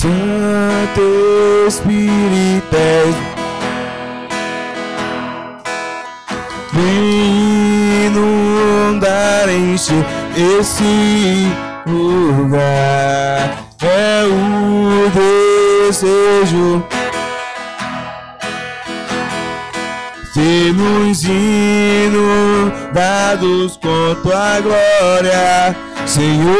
Santo Espírito, vem inundar, encher esse lugar. É o desejo sermos inundados com tua glória, Senhor.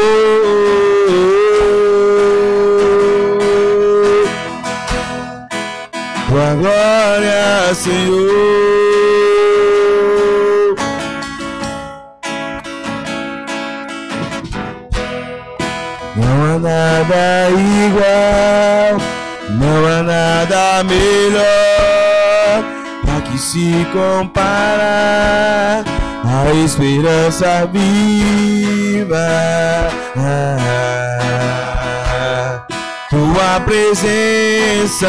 Tua glória, Senhor. Não há nada igual, não há nada melhor pra que se comparar a esperança viva. Tua presença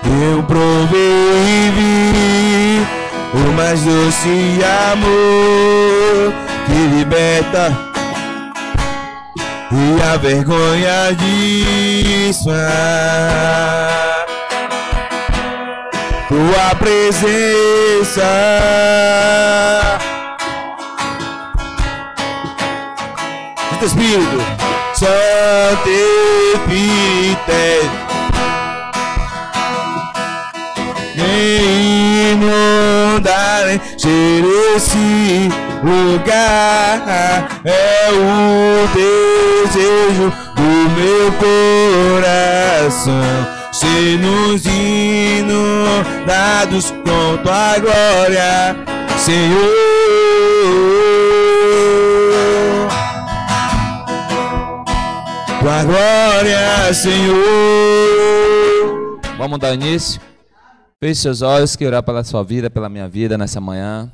eu provei e vi o mais doce amor que liberta e a vergonha desfaz. Tua presença Santo Espírito, Santo Espírito, vem inundar, encher esse lugar. É o desejo do meu coração, ser-nos inundados com tua glória, Senhor. Tua glória, Senhor. Vamos dar início. Feche seus olhos, quero orar pela sua vida, pela minha vida nessa manhã.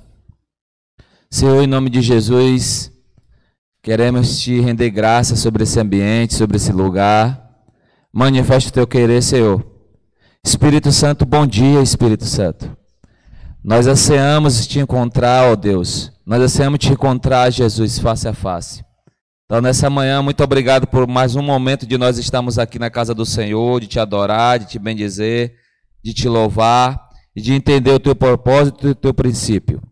Senhor, em nome de Jesus, queremos te render graça sobre esse ambiente, sobre esse lugar. Manifesta o teu querer, Senhor. Espírito Santo, bom dia, Espírito Santo. Nós ansiamos te encontrar, ó Deus. Nós ansiamos te encontrar, Jesus, face a face. Então, nessa manhã, muito obrigado por mais um momento de nós estarmos aqui na casa do Senhor, de te adorar, de te bendizer, de te louvar e de entender o teu propósito e o teu princípio.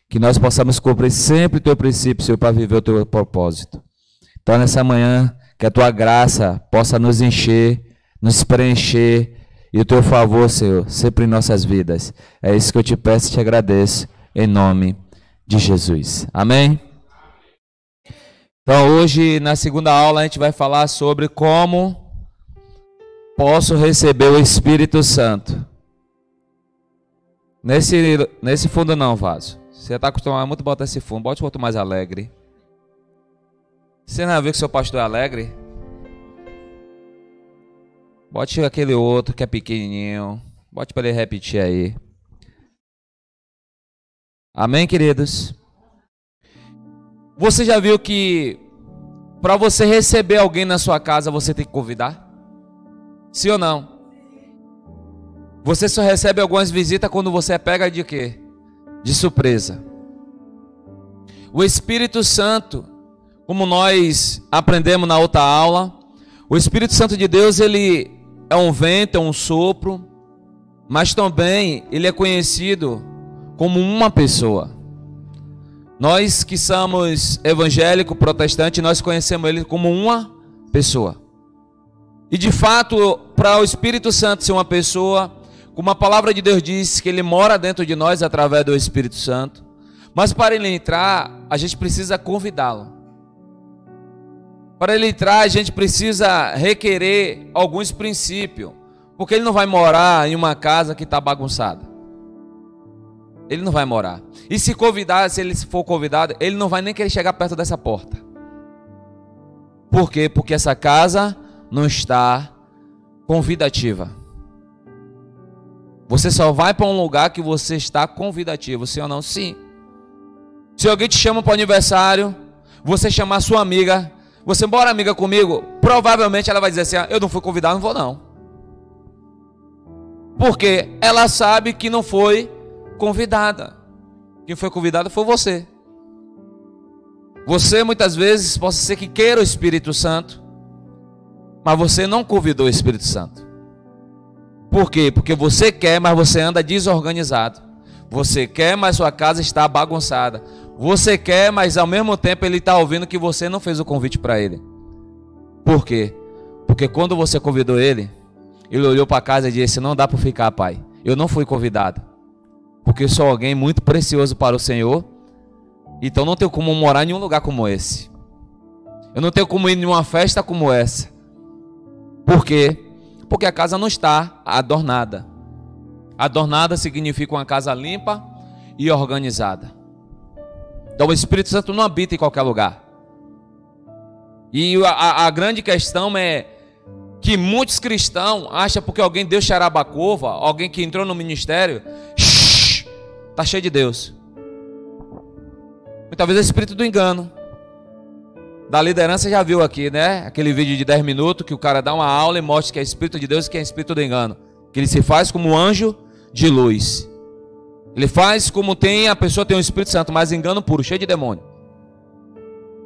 Que nós possamos cumprir sempre o teu princípio, Senhor, para viver o teu propósito. Então, nessa manhã, que a tua graça possa nos encher, nos preencher, e o teu favor, Senhor, sempre em nossas vidas. É isso que eu te peço e te agradeço, em nome de Jesus. Amém? Então, hoje, na segunda aula, a gente vai falar sobre como posso receber o Espírito Santo. Nesse fundo não, vaso. Você está acostumado muito a botar esse fundo. Bote outro mais alegre. Você não viu que seu pastor é alegre? Bote aquele outro que é pequenininho. Bote para ele repetir aí. Amém, queridos? Você já viu que para você receber alguém na sua casa, você tem que convidar? Sim ou não? Você só recebe algumas visitas quando você pega de quê? De surpresa. O Espírito Santo, como nós aprendemos na outra aula, o Espírito Santo de Deus, ele é um vento, é um sopro, mas também ele é conhecido como uma pessoa. Nós que somos evangélico, protestante, nós conhecemos ele como uma pessoa. E de fato, para o Espírito Santo ser uma pessoa, como a palavra de Deus diz, que ele mora dentro de nós através do Espírito Santo. Mas para ele entrar, a gente precisa convidá-lo. Para ele entrar, a gente precisa requerer alguns princípios. Porque ele não vai morar em uma casa que está bagunçada. Ele não vai morar. E se convidar, se ele for convidado, ele não vai nem querer chegar perto dessa porta. Por quê? Porque essa casa não está convidativa. Você só vai para um lugar que você está convidativo, sim ou não? Sim. Se alguém te chama para o aniversário, você chamar sua amiga, você bora amiga comigo, provavelmente ela vai dizer assim, eu não fui convidado, não vou não. Porque ela sabe que não foi convidada. Quem foi convidado foi você. Você muitas vezes pode ser que queira o Espírito Santo, mas você não convidou o Espírito Santo. Por quê? Porque você quer, mas você anda desorganizado. Você quer, mas sua casa está bagunçada. Você quer, mas ao mesmo tempo ele está ouvindo que você não fez o convite para ele. Por quê? Porque quando você convidou ele, ele olhou para casa e disse: não dá para ficar, pai. Eu não fui convidado. Porque eu sou alguém muito precioso para o Senhor. Então não tenho como morar em um lugar como esse. Eu não tenho como ir em uma festa como essa. Por quê? Porque a casa não está adornada. Adornada significa uma casa limpa e organizada. Então o Espírito Santo não habita em qualquer lugar. E a grande questão é que muitos cristãos acham porque alguém deu xarabacova, alguém que entrou no ministério, está cheio de Deus. Muitas vezes é o espírito do engano. Da liderança já viu aqui, né? Aquele vídeo de 10 minutos que o cara dá uma aula e mostra que é espírito de Deus e que é espírito do engano. Que ele se faz como um anjo de luz. Ele faz como a pessoa tem um Espírito Santo, mas engano puro, cheio de demônio.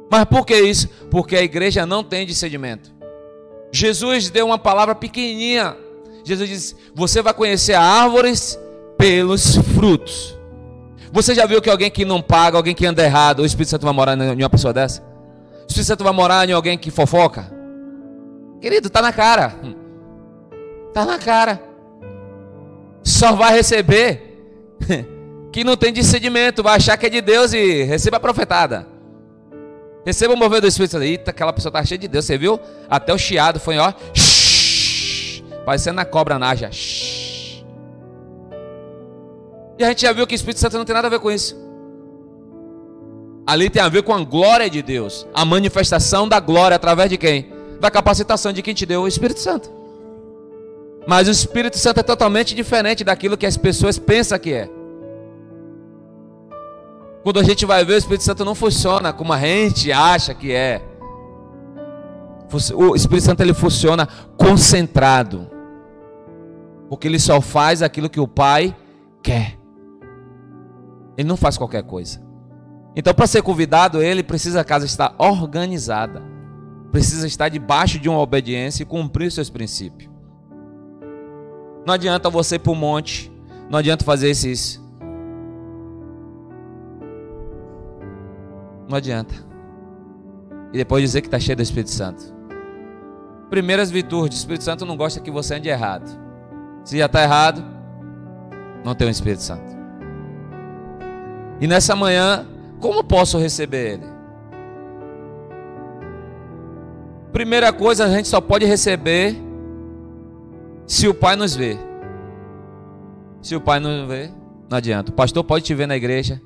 Mas por que isso? Porque a igreja não tem discernimento. Jesus deu uma palavra pequenininha. Jesus disse: você vai conhecer árvores pelos frutos. Você já viu que alguém que não paga, alguém que anda errado, o Espírito Santo vai morar em uma pessoa dessa? O Espírito Santo vai morar em alguém que fofoca? Querido, tá na cara. Tá na cara. Só vai receber que não tem discernimento, vai achar que é de Deus e receba a profetada. Receba o mover do Espírito Santo. Eita, aquela pessoa tá cheia de Deus, você viu? Até o chiado foi, ó, parecendo a cobra naja. E a gente já viu que o Espírito Santo não tem nada a ver com isso. Ali tem a ver com a glória de Deus. A manifestação da glória através de quem? Da capacitação de quem te deu o Espírito Santo. Mas o Espírito Santo é totalmente diferente daquilo que as pessoas pensam que é. Quando a gente vai ver, o Espírito Santo não funciona como a gente acha que é. O Espírito Santo ele funciona concentrado. Porque ele só faz aquilo que o Pai quer. Ele não faz qualquer coisa. Então, para ser convidado, ele precisa a casa estar organizada. Precisa estar debaixo de uma obediência e cumprir seus princípios. Não adianta você ir para o monte. Não adianta fazer esses. Não adianta. E depois dizer que está cheio do Espírito Santo. Primeiras virtudes. O Espírito Santo não gosta que você ande errado. Se já está errado, não tem o Espírito Santo. E nessa manhã, como posso receber Ele? Primeira coisa, a gente só pode receber se o Pai nos vê. Se o Pai não vê, não adianta. O pastor pode te ver na igreja.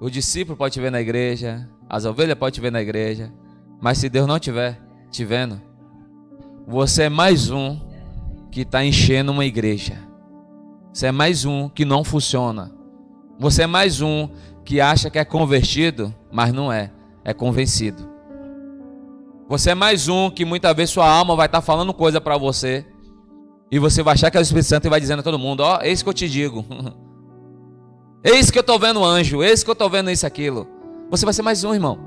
O discípulo pode te ver na igreja. As ovelhas podem te ver na igreja. Mas se Deus não estiver te vendo, você é mais um que está enchendo uma igreja. Você é mais um que não funciona. Você é mais um que acha que é convertido, mas não é. É convencido. Você é mais um que muitas vezes sua alma vai estar falando coisa para você. E você vai achar que é o Espírito Santo e vai dizendo a todo mundo: ó, eis que eu te digo. Eis que eu estou vendo anjo. Eis que eu estou vendo isso, aquilo. Você vai ser mais um, irmão.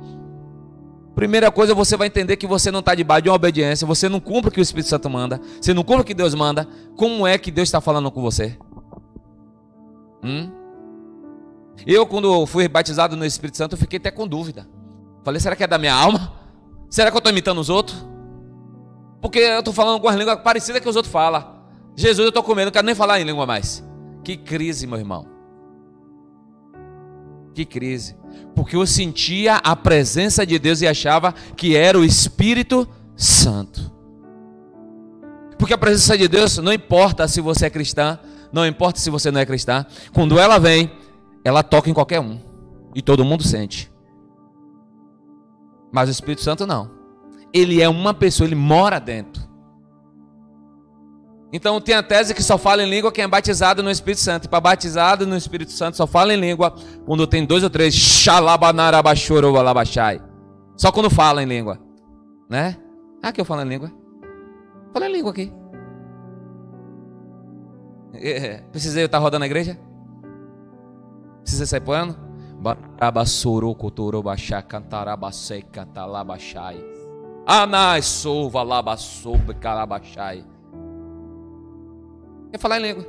Primeira coisa, você vai entender que você não está debaixo de uma obediência. Você não cumpre o que o Espírito Santo manda. Você não cumpre o que Deus manda. Como é que Deus está falando com você? Eu, quando fui batizado no Espírito Santo, eu fiquei até com dúvida. Falei: será que é da minha alma? Será que eu estou imitando os outros? Porque eu estou falando com as línguas parecidas que os outros falam. Jesus, eu estou com medo, não quero nem falar em língua mais. Que crise, meu irmão. Que crise. Porque eu sentia a presença de Deus e achava que era o Espírito Santo. Porque a presença de Deus, não importa se você é cristã, não importa se você não é cristã, quando ela vem, ela toca em qualquer um. E todo mundo sente. Mas o Espírito Santo não. Ele é uma pessoa, ele mora dentro. Então tem a tese que só fala em língua quem é batizado no Espírito Santo. E para batizado no Espírito Santo só fala em língua quando tem 2 ou 3. Só quando fala em língua. Né? Ah, que eu falo em língua. Fala em língua aqui. Precisei eu estar rodando a igreja? precisa sair pulando? Quer falar em língua?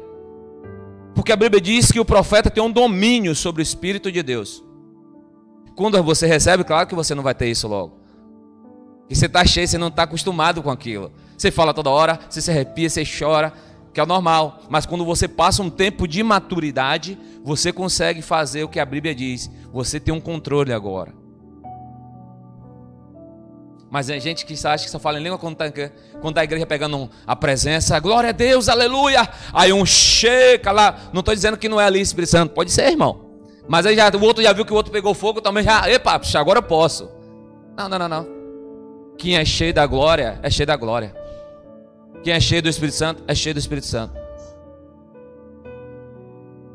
Porque a Bíblia diz que o profeta tem um domínio sobre o Espírito de Deus. Quando você recebe, claro que você não vai ter isso logo. E você está cheio, você não está acostumado com aquilo. Você fala toda hora, você se arrepia, você chora, que é o normal. Mas quando você passa um tempo de maturidade, você consegue fazer o que a Bíblia diz. Você tem um controle agora. Mas tem gente que acha que só fala em língua quando tá a igreja pegando a presença. Glória a Deus, aleluia. Aí um chega lá. Não estou dizendo que não é ali Espírito Santo. Pode ser, irmão. Mas aí o outro já viu que o outro pegou fogo também. Epa, agora eu posso. Não. Quem é cheio da glória, é cheio da glória. Quem é cheio do Espírito Santo, é cheio do Espírito Santo.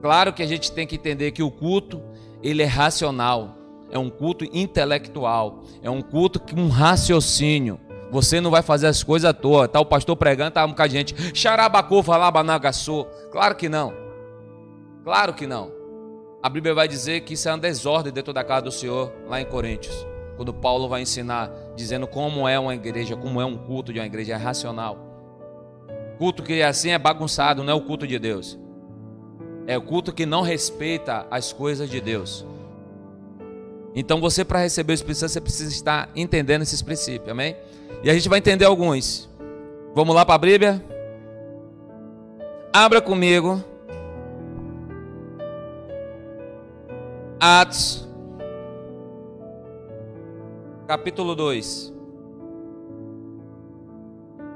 Claro que a gente tem que entender que o culto, ele é racional. É um culto intelectual. É um culto com um raciocínio. Você não vai fazer as coisas à toa. Tá o pastor pregando, tá um bocado de gente. Xarabacô, falabanagaçô. Claro que não. Claro que não. A Bíblia vai dizer que isso é uma desordem dentro da casa do Senhor, lá em Coríntios. Quando Paulo vai ensinar, dizendo como é uma igreja, como é um culto de uma igreja, é racional. Culto que assim é bagunçado, não é o culto de Deus. É o culto que não respeita as coisas de Deus. Então você, para receber o Espírito Santo, você precisa estar entendendo esses princípios, amém? E a gente vai entender alguns. Vamos lá para a Bíblia? Abra comigo Atos capítulo 2.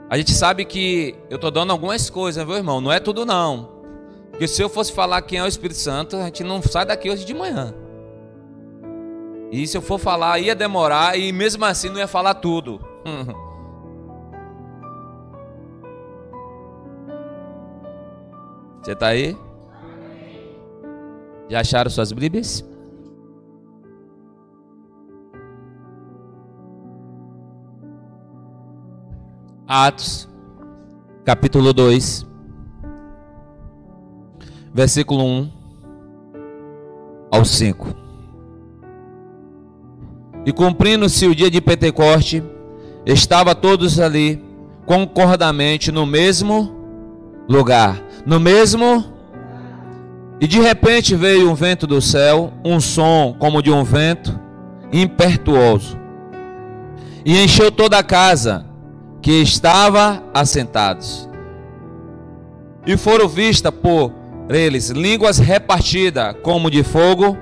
A gente sabe que eu estou dando algumas coisas, viu, irmão? Não é tudo não. Porque se eu fosse falar quem é o Espírito Santo, a gente não sai daqui hoje de manhã. E se eu for falar, ia demorar e mesmo assim não ia falar tudo. Você está aí? Já acharam suas Bíblias? Atos, capítulo 2, versículo 1 ao 5. E cumprindo-se o dia de Pentecoste, estava todos ali, concordamente, no mesmo lugar. E de repente veio um vento do céu, um som como de um vento impetuoso, e encheu toda a casa que estava assentados. E foram vistas por eles línguas repartidas como de fogo,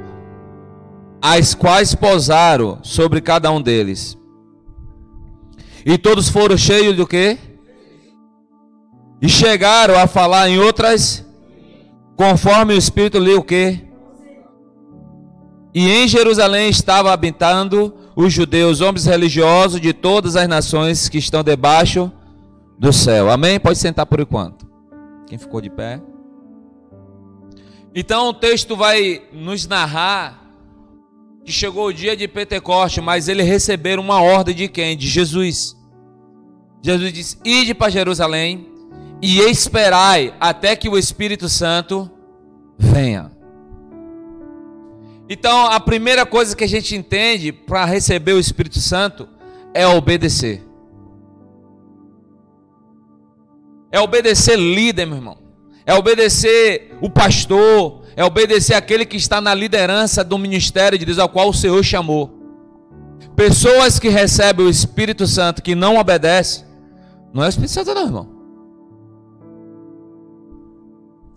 as quais pousaram sobre cada um deles. E todos foram cheios do quê? E chegaram a falar em outras, conforme o Espírito lhe o quê? E em Jerusalém estava habitando os judeus, homens religiosos de todas as nações que estão debaixo do céu. Amém? Pode sentar por enquanto. Quem ficou de pé? Então o texto vai nos narrar que chegou o dia de Pentecoste, mas eles receberam uma ordem de quem? De Jesus. Jesus disse: ide para Jerusalém e esperai até que o Espírito Santo venha. Então a primeira coisa que a gente entende para receber o Espírito Santo é obedecer. É obedecer líder, meu irmão. É obedecer o pastor. É obedecer aquele que está na liderança do ministério de Deus ao qual o Senhor chamou. Pessoas que recebem o Espírito Santo que não obedecem, não é o Espírito Santo não, irmão.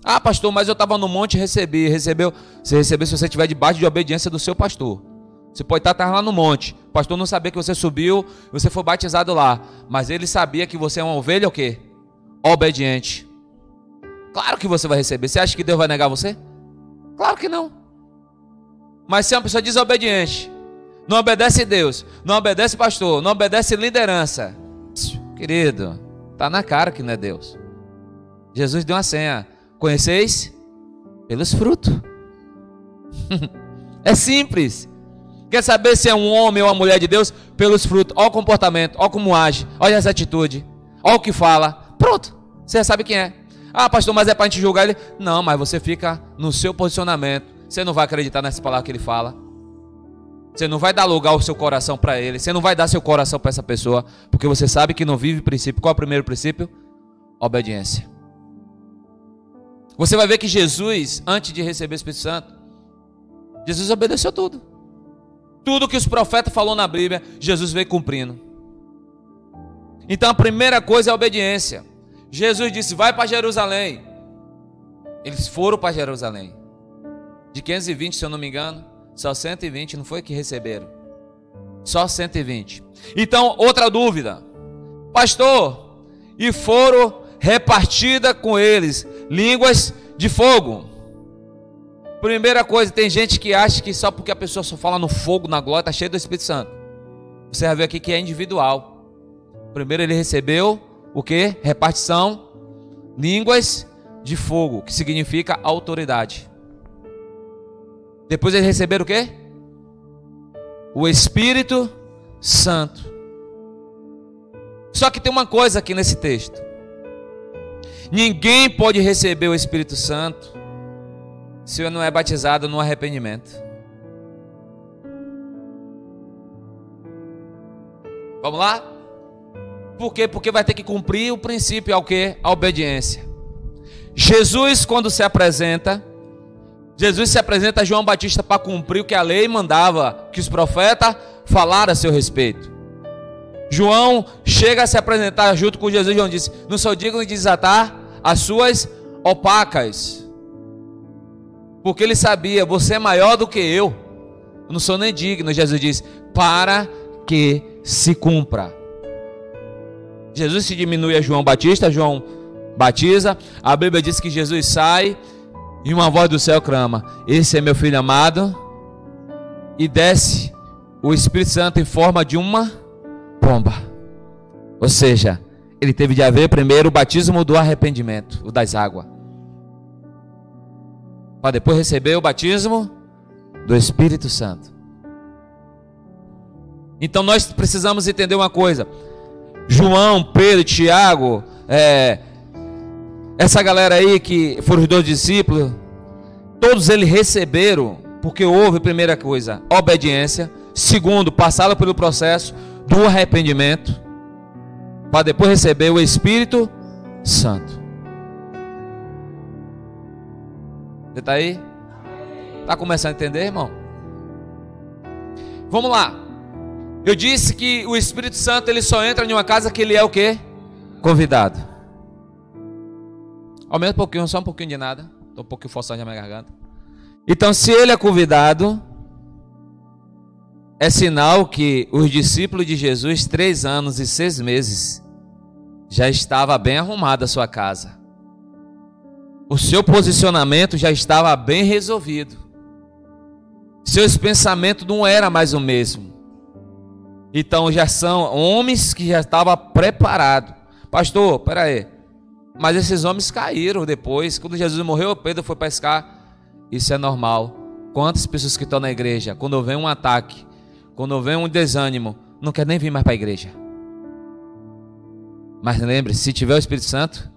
Ah, pastor, mas eu estava no monte e recebi. Recebeu? Você recebeu se você estiver debaixo de obediência do seu pastor. Você pode estar lá no monte. O pastor não sabia que você subiu, você foi batizado lá. Mas ele sabia que você é uma ovelha o quê? Obediente. Claro que você vai receber. Você acha que Deus vai negar você? Claro que não. Mas se é uma pessoa desobediente, não obedece Deus, não obedece pastor, não obedece liderança, querido, está na cara que não é Deus. Jesus deu uma senha. Conheceis pelos frutos. É simples. Quer saber se é um homem ou uma mulher de Deus? Pelos frutos. Olha o comportamento, olha como age, olha as atitudes, olha o que fala. Pronto, você já sabe quem é. Ah, pastor, mas é para a gente julgar ele? Não, mas você fica no seu posicionamento. você não vai acreditar nessa palavra que ele fala. Você não vai dar lugar ao seu coração para ele. Você não vai dar seu coração para essa pessoa, porque você sabe que não vive princípio. Qual é o primeiro princípio? Obediência. Você vai ver que Jesus, antes de receber o Espírito Santo, Jesus obedeceu tudo. Tudo que os profetas falaram na Bíblia, Jesus veio cumprindo. Então a primeira coisa é a obediência. Jesus disse, vai para Jerusalém. Eles foram para Jerusalém. De 520, se eu não me engano, só 120 não foi que receberam. Só 120. Então, outra dúvida. Pastor, e foram repartidas com eles línguas de fogo. Primeira coisa, tem gente que acha que só porque a pessoa só fala no fogo, na glória, está cheio do Espírito Santo. Você vai ver aqui que é individual. Primeiro ele recebeu o que? Repartição, línguas de fogo, que significa autoridade. Depois eles receberam o que? O Espírito Santo. Só que tem uma coisa aqui nesse texto. Ninguém pode receber o Espírito Santo se não é batizado no arrependimento. Vamos lá? Por quê? Porque vai ter que cumprir o princípio ao que? A obediência. Jesus, quando se apresenta, a João Batista para cumprir o que a lei mandava, que os profetas falaram a seu respeito. João chega a se apresentar junto com Jesus. João disse, não sou digno de desatar as suas opacas. Porque ele sabia, você é maior do que eu não sou nem digno. Jesus diz, para que se cumpra. Jesus se diminui a João Batista, João batiza. A Bíblia diz que Jesus sai e uma voz do céu clama, esse é meu filho amado. E desce o Espírito Santo em forma de uma pomba. Ou seja, ele teve de haver primeiro o batismo do arrependimento, o das águas, para depois receber o batismo do Espírito Santo. Então nós precisamos entender uma coisa. João, Pedro, Tiago, essa galera aí que foram os 12 discípulos, todos eles receberam, porque houve, primeira coisa, obediência. Segundo, passaram pelo processo do arrependimento, para depois receber o Espírito Santo. Você está aí? Está começando a entender, irmão? Vamos lá. Eu disse que o Espírito Santo ele só entra em uma casa que ele é o quê? Convidado. Aumenta um pouquinho, só um pouquinho de nada. Estou um pouquinho forçando a minha garganta. Então, se ele é convidado, é sinal que os discípulos de Jesus, 3 anos e 6 meses, já estava bem arrumada a sua casa. O seu posicionamento já estava bem resolvido. Seus pensamentos não eram mais o mesmo. Então já são homens que já estavam preparados. Pastor, peraí. Mas esses homens caíram depois. Quando Jesus morreu, Pedro foi pescar. Isso é normal. Quantas pessoas que estão na igreja, quando vem um ataque, quando vem um desânimo, não quer nem vir mais para a igreja. Mas lembre, se tiver o Espírito Santo,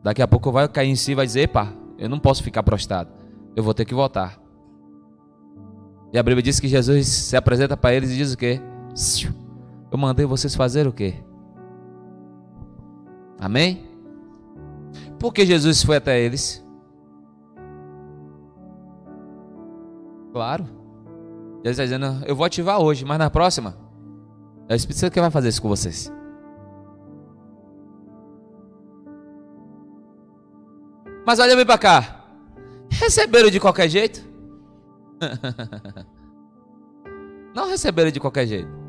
daqui a pouco vai cair em si e vai dizer, epa, eu não posso ficar prostrado, eu vou ter que voltar. E a Bíblia diz que Jesus se apresenta para eles e diz o quê? Eu mandei vocês fazer o quê? Amém? Por que Jesus foi até eles? Claro. Jesus está dizendo, eu vou ativar hoje, mas na próxima, é o Espírito Santo que vai fazer isso com vocês. Mas olha bem para cá. Receberam de qualquer jeito? Não receberam de qualquer jeito.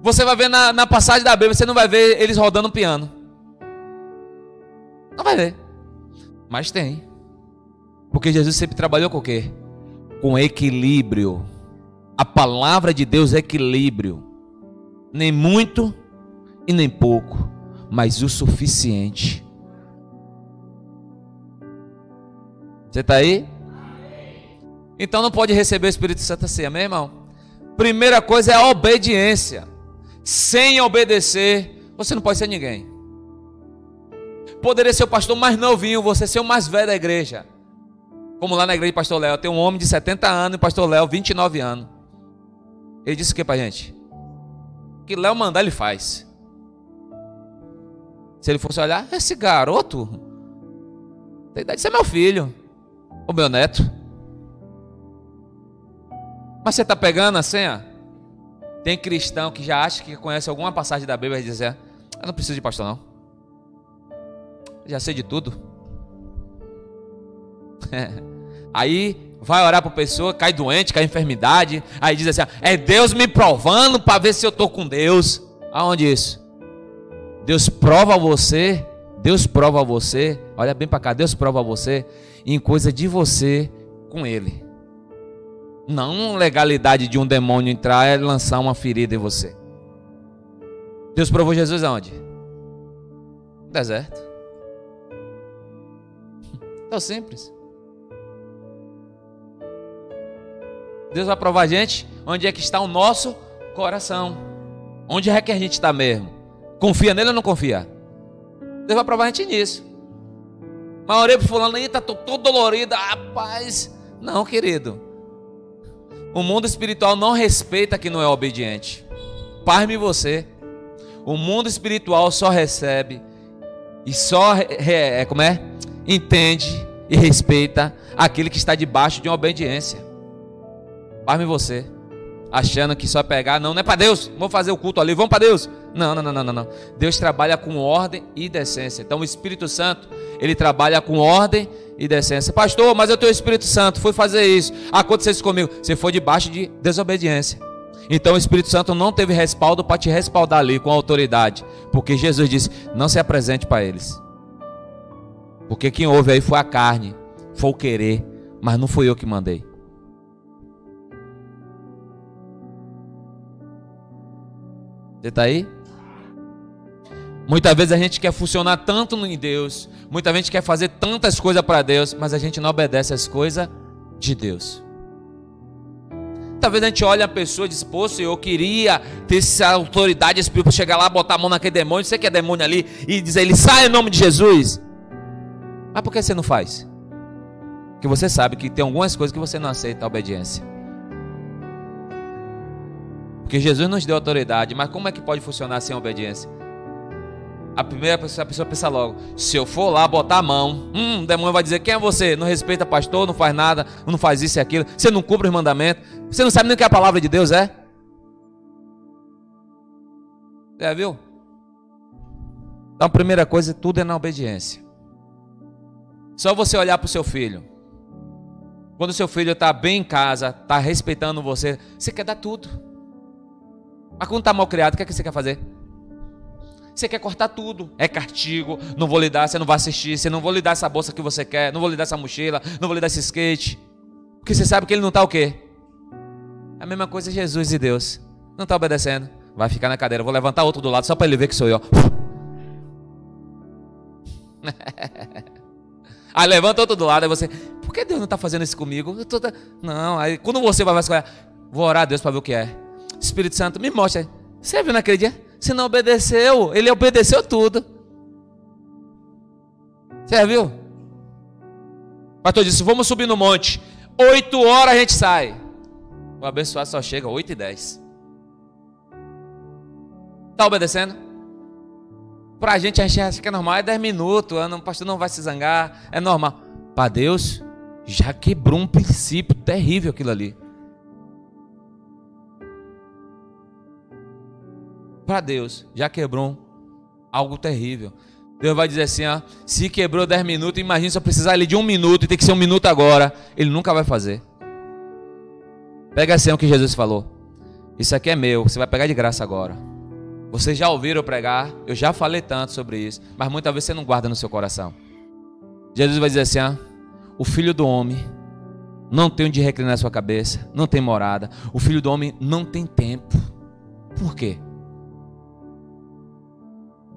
Você vai ver na passagem da Bíblia, você não vai ver eles rodando um piano. Não vai ver. Mas tem. Porque Jesus sempre trabalhou com o quê? Com equilíbrio. A palavra de Deus é equilíbrio. Nem muito e nem pouco, mas o suficiente. Você está aí? Então não pode receber o Espírito Santo assim, amém, irmão? Primeira coisa é a obediência. Sem obedecer, você não pode ser ninguém. Poderia ser o pastor mais novinho, você ser o mais velho da igreja. Como lá na igreja de Pastor Léo, tem um homem de 70 anos e Pastor Léo 29 anos. Ele disse o que pra gente? O que Léo mandar ele faz. Se ele fosse olhar, esse garoto tem idade de ser meu filho, o meu neto. Mas você está pegando assim, ó. Tem cristão que já acha que conhece alguma passagem da Bíblia e diz: eu não preciso de pastor não, já sei de tudo. Aí vai orar para a pessoa, cai doente, cai enfermidade, aí diz assim: é Deus me provando para ver se eu estou com Deus. Aonde isso? Deus prova você, olha bem para cá, Deus prova você em coisa de você com Ele. Não legalidade de um demônio entrar e lançar uma ferida em você. Deus provou Jesus aonde? No deserto. Tão simples. Deus vai provar a gente onde é que está o nosso coração. Onde é que a gente está mesmo? Confia nele ou não confia? Deus vai provar a gente nisso. Mas orei pro fulano aí, tá todo dolorido. Rapaz, não, querido. O mundo espiritual não respeita quem não é obediente. Pasme você. O mundo espiritual só recebe e só entende e respeita aquele que está debaixo de uma obediência. Pasme você. Achando que só pegar, não é para Deus, vamos fazer o culto ali, vamos para Deus. Não. Deus trabalha com ordem e decência. Então o Espírito Santo, ele trabalha com ordem e decência. Pastor, mas eu tenho o Espírito Santo, fui fazer isso, aconteceu isso comigo. Você foi debaixo de desobediência. Então o Espírito Santo não teve respaldo para te respaldar ali com autoridade. Porque Jesus disse: não se apresente para eles. Porque quem ouve aí foi a carne, foi o querer, mas não fui eu que mandei. Você está aí? Muitas vezes a gente quer funcionar tanto em Deus, muita gente quer fazer tantas coisas para Deus, mas a gente não obedece as coisas de Deus. Talvez a gente olhe a pessoa e diz: poxa, eu queria ter essa autoridade espiritual, chegar lá, botar a mão naquele demônio, você que é demônio ali, e dizer: ele sai em nome de Jesus. Mas por que você não faz? Porque você sabe que tem algumas coisas que você não aceita a obediência. Porque Jesus nos deu autoridade, mas como é que pode funcionar sem obediência? A pessoa pensa logo: se eu for lá botar a mão, o demônio vai dizer: quem é você? Não respeita pastor, não faz nada, não faz isso e aquilo, você não cumpre os mandamentos, você não sabe nem o que a palavra de Deus é. Já viu? Então a primeira coisa, tudo é na obediência. Só você olhar para o seu filho. Quando o seu filho está bem em casa, está respeitando você, você quer dar tudo. Mas quando está mal criado, o que é que você quer fazer? Você quer cortar tudo. É castigo, não vou lhe dar, você não vai assistir, você não vou lhe dar essa bolsa que você quer, não vou lhe dar essa mochila, não vou lhe dar esse skate. Porque você sabe que ele não está o quê? É a mesma coisa Jesus e Deus. Não está obedecendo. Vai ficar na cadeira, vou levantar outro do lado só para ele ver que sou eu. Aí levanta outro do lado, aí você: por que Deus não está fazendo isso comigo? Não, aí quando você vai escolher, vou orar a Deus para ver o que é. Espírito Santo, me mostra. Você viu naquele dia? Você não obedeceu. Ele obedeceu tudo. Você viu? O pastor disse: vamos subir no monte. 8 horas a gente sai. O abençoado só chega 8h10. Está obedecendo? Pra gente, a gente acha que é normal. É 10 minutos. O pastor não vai se zangar. É normal. Para Deus, já quebrou um princípio terrível aquilo ali. Para Deus, já quebrou algo terrível. Deus vai dizer assim: se quebrou 10 minutos, imagina se eu precisar ali de 1 minuto e tem que ser 1 minuto agora. Ele nunca vai fazer. Pega assim o que Jesus falou: isso aqui é meu, você vai pegar de graça agora. Vocês já ouviram eu pregar, eu já falei tanto sobre isso, mas muitas vezes você não guarda no seu coração. Jesus vai dizer assim: o filho do homem não tem onde reclinar a sua cabeça, não tem morada. O filho do homem não tem tempo. Por quê?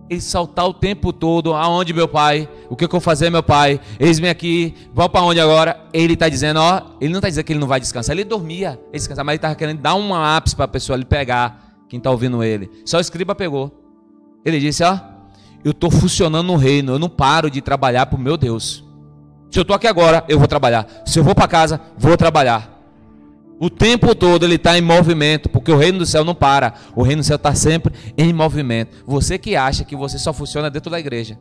Ele saltar o tempo todo: aonde, meu pai? O que eu vou fazer, meu pai? Eis-me aqui, vão para onde agora? Ele está dizendo, ele não está dizendo que ele não vai descansar, ele dormia, ele descansar, mas ele estava querendo dar um ápice para a pessoa ele pegar, quem está ouvindo ele. Só o escriba pegou. Ele disse: eu estou funcionando no reino, eu não paro de trabalhar para o meu Deus. Se eu estou aqui agora, eu vou trabalhar. Se eu vou para casa, vou trabalhar. O tempo todo ele está em movimento, porque o reino do céu não para. O reino do céu está sempre em movimento. Você que acha que você só funciona dentro da igreja.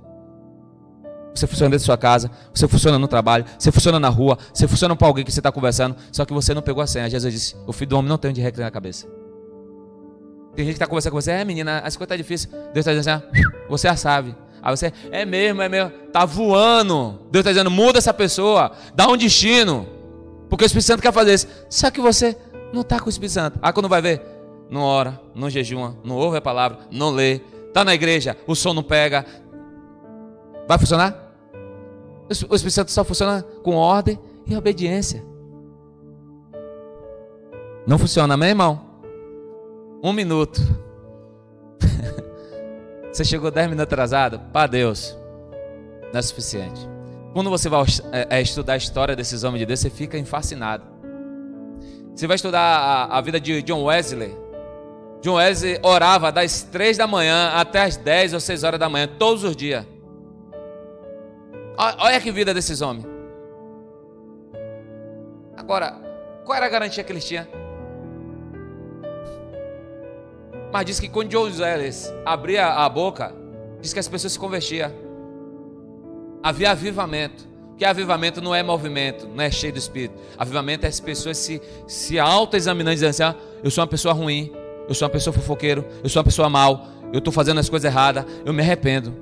Você funciona dentro da sua casa, você funciona no trabalho, você funciona na rua, você funciona para alguém que você está conversando, só que você não pegou a senha. Jesus disse, o filho do homem não tem onde reclinar a cabeça. Tem gente que está conversando com você, menina, as coisas estão difíceis. Deus está dizendo assim, você já sabe. Aí você, é mesmo, está voando. Deus está dizendo, muda essa pessoa, dá um destino. Porque o Espírito Santo quer fazer isso. Só que você não está com o Espírito Santo. Ah, quando vai ver, não ora, não jejuma, não ouve a palavra, não lê. Está na igreja, o som não pega. Vai funcionar? O Espírito Santo só funciona com ordem e obediência. Não funciona, amém, irmão? 1 minuto. Você chegou 10 minutos atrasado? Para Deus, não é suficiente. Quando você vai estudar a história desses homens de Deus, você fica fascinado. Você vai estudar a vida de John Wesley. John Wesley orava das 3 da manhã até as 10 ou 6 horas da manhã, todos os dias. Olha que vida desses homens. Agora, qual era a garantia que eles tinham? Mas diz que quando John Wesley abria a boca, diz que as pessoas se convertiam. Havia avivamento. Porque avivamento não é movimento, não é cheio do Espírito. Avivamento é as pessoas se autoexaminando e dizendo assim, eu sou uma pessoa ruim, eu sou uma pessoa fofoqueiro, eu sou uma pessoa mal, eu estou fazendo as coisas erradas, eu me arrependo.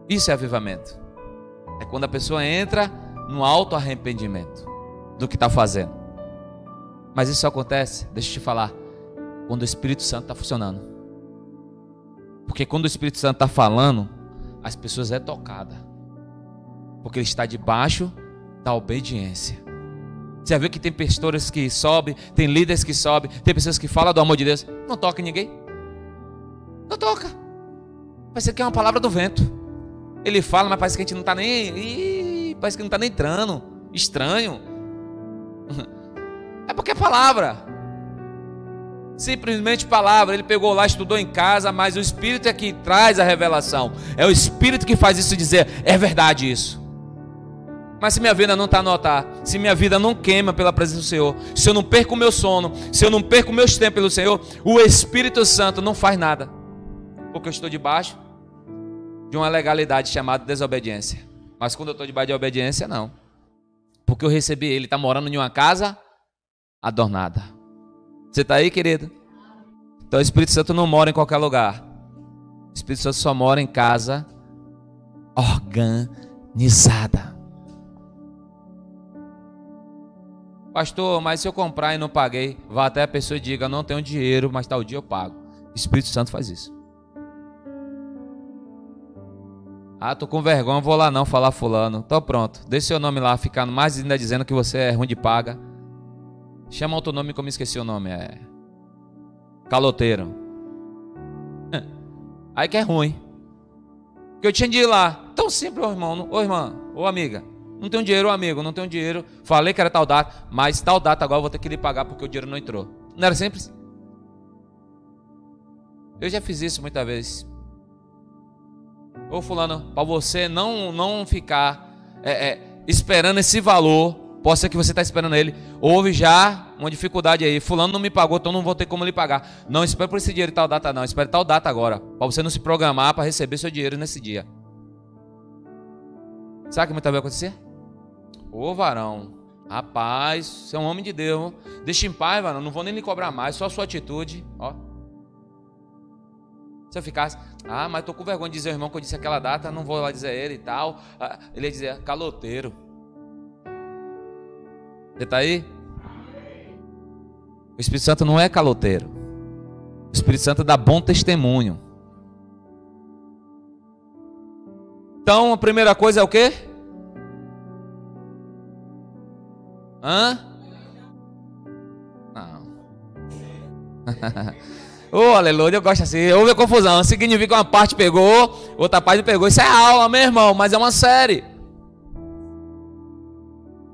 Isso é avivamento. É quando a pessoa entra no auto-arrependimento do que está fazendo. Mas isso só acontece, deixa eu te falar, quando o Espírito Santo está funcionando. Porque quando o Espírito Santo está falando, as pessoas é tocada. Porque ele está debaixo da obediência. Você vê que tem pastores que sobem, tem líderes que sobem, tem pessoas que falam do amor de Deus, não toca em ninguém. Não toca. Parece que é uma palavra do vento. Ele fala, mas parece que a gente não está nem... parece que não está nem entrando. Estranho. É porque é palavra. Simplesmente palavra. Ele pegou lá, estudou em casa, mas o Espírito é que traz a revelação. É o Espírito que faz isso dizer, é verdade isso. Mas se minha vida não está no altar, se minha vida não queima pela presença do Senhor, se eu não perco o meu sono, se eu não perco meus tempos pelo Senhor, o Espírito Santo não faz nada. Porque eu estou debaixo de uma legalidade chamada desobediência. Mas quando eu estou debaixo de obediência, não. Porque eu recebi ele, está morando em uma casa adornada. Você está aí, querido? Então o Espírito Santo não mora em qualquer lugar. O Espírito Santo só mora em casa organizada. Pastor, mas se eu comprar e não paguei, vá até a pessoa e diga, não tenho dinheiro, mas tal dia eu pago. O Espírito Santo faz isso. Ah, tô com vergonha, vou lá não falar fulano. Tô pronto, deixa seu nome lá, ficando mais ainda dizendo que você é ruim de paga. Chama outro nome que eu me esqueci o nome, é caloteiro. Aí que é ruim. Porque eu tinha de ir lá, tão simples, ô irmão, ô irmã, ô amiga. Não tenho dinheiro, amigo, não tenho dinheiro. Falei que era tal data, mas tal data agora eu vou ter que lhe pagar porque o dinheiro não entrou. Não era simples? Eu já fiz isso muitas vezes. Ô fulano, para você não ficar esperando esse valor, pode ser que você está esperando ele. Houve já uma dificuldade aí. Fulano não me pagou, então não vou ter como lhe pagar. Não espere por esse dinheiro tal data não, espere tal data agora. Para você não se programar para receber seu dinheiro nesse dia. Sabe o que muitas vezes vai acontecer? Ô varão, rapaz, você é um homem de Deus. Deixa em paz, varão, não vou nem lhe cobrar mais, só a sua atitude, ó. Se eu ficasse, mas tô com vergonha de dizer ao irmão que eu disse aquela data, não vou lá dizer ele e tal. Ele ia dizer, caloteiro. Você tá aí? O Espírito Santo não é caloteiro. O Espírito Santo dá bom testemunho. Então, a primeira coisa é o quê? Não. Oh, aleluia, eu gosto assim. Houve a confusão. Significa que uma parte pegou, outra parte não pegou. Isso é aula, meu irmão, mas é uma série.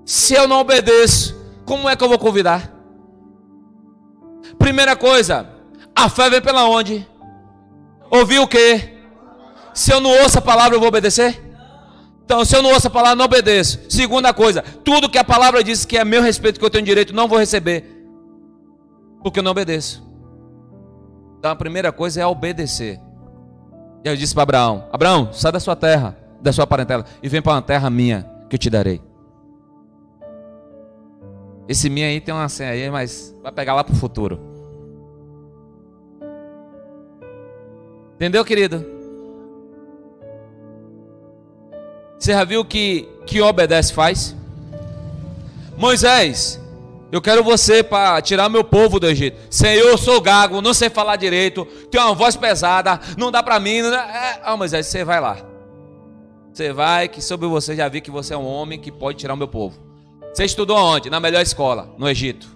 Se eu não obedeço, como é que eu vou convidar? Primeira coisa, a fé vem pela onde? Ouvir o quê? Se eu não ouço a palavra, eu vou obedecer? Então, se eu não ouço a palavra, não obedeço. Segunda coisa, tudo que a palavra diz que é meu respeito, que eu tenho direito, não vou receber, porque eu não obedeço. Então, a primeira coisa é obedecer. E eu disse para Abraão: Abraão, sai da sua terra, da sua parentela, e vem para uma terra minha, que eu te darei. Esse minha aí tem uma senha aí, mas vai pegar lá para o futuro. Entendeu, querido? Você já viu que obedece faz? Moisés, eu quero você para tirar meu povo do Egito. Senhor, eu sou gago, não sei falar direito, tenho uma voz pesada, não dá para mim. Moisés, você vai lá. Você vai, que sobre você já vi que você é um homem que pode tirar o meu povo. Você estudou onde? Na melhor escola, no Egito.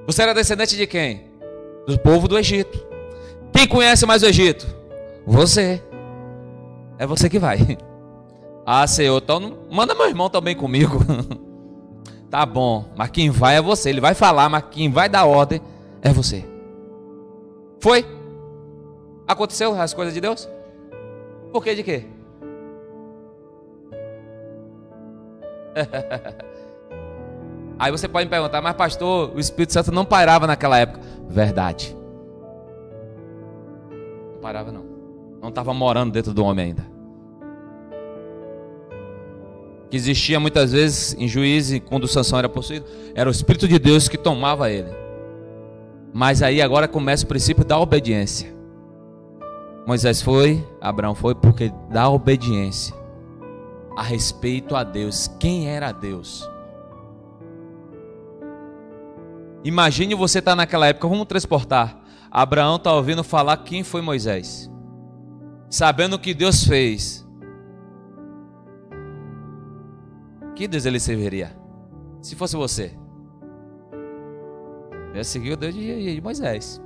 Você era descendente de quem? Do povo do Egito. Quem conhece mais o Egito? Você. É você que vai. Ah, Senhor, então manda meu irmão também comigo. Tá bom, mas quem vai é você. Ele vai falar, mas quem vai dar ordem é você. Foi? Aconteceu as coisas de Deus? Por que de quê? Aí você pode me perguntar: mas pastor, o Espírito Santo não pairava naquela época. Verdade. Não parava não. Não estava morando dentro do homem ainda. Que existia muitas vezes em Juízes, quando Sansão era possuído, era o Espírito de Deus que tomava ele. Mas aí agora começa o princípio da obediência. Moisés foi, Abraão foi, porque da obediência a respeito a Deus. Quem era Deus? Imagine você estar naquela época, vamos transportar. Abraão está ouvindo falar quem foi Moisés, sabendo o que Deus fez. Que Deus ele serviria? Se fosse você, eu ia seguir o Deus de Moisés.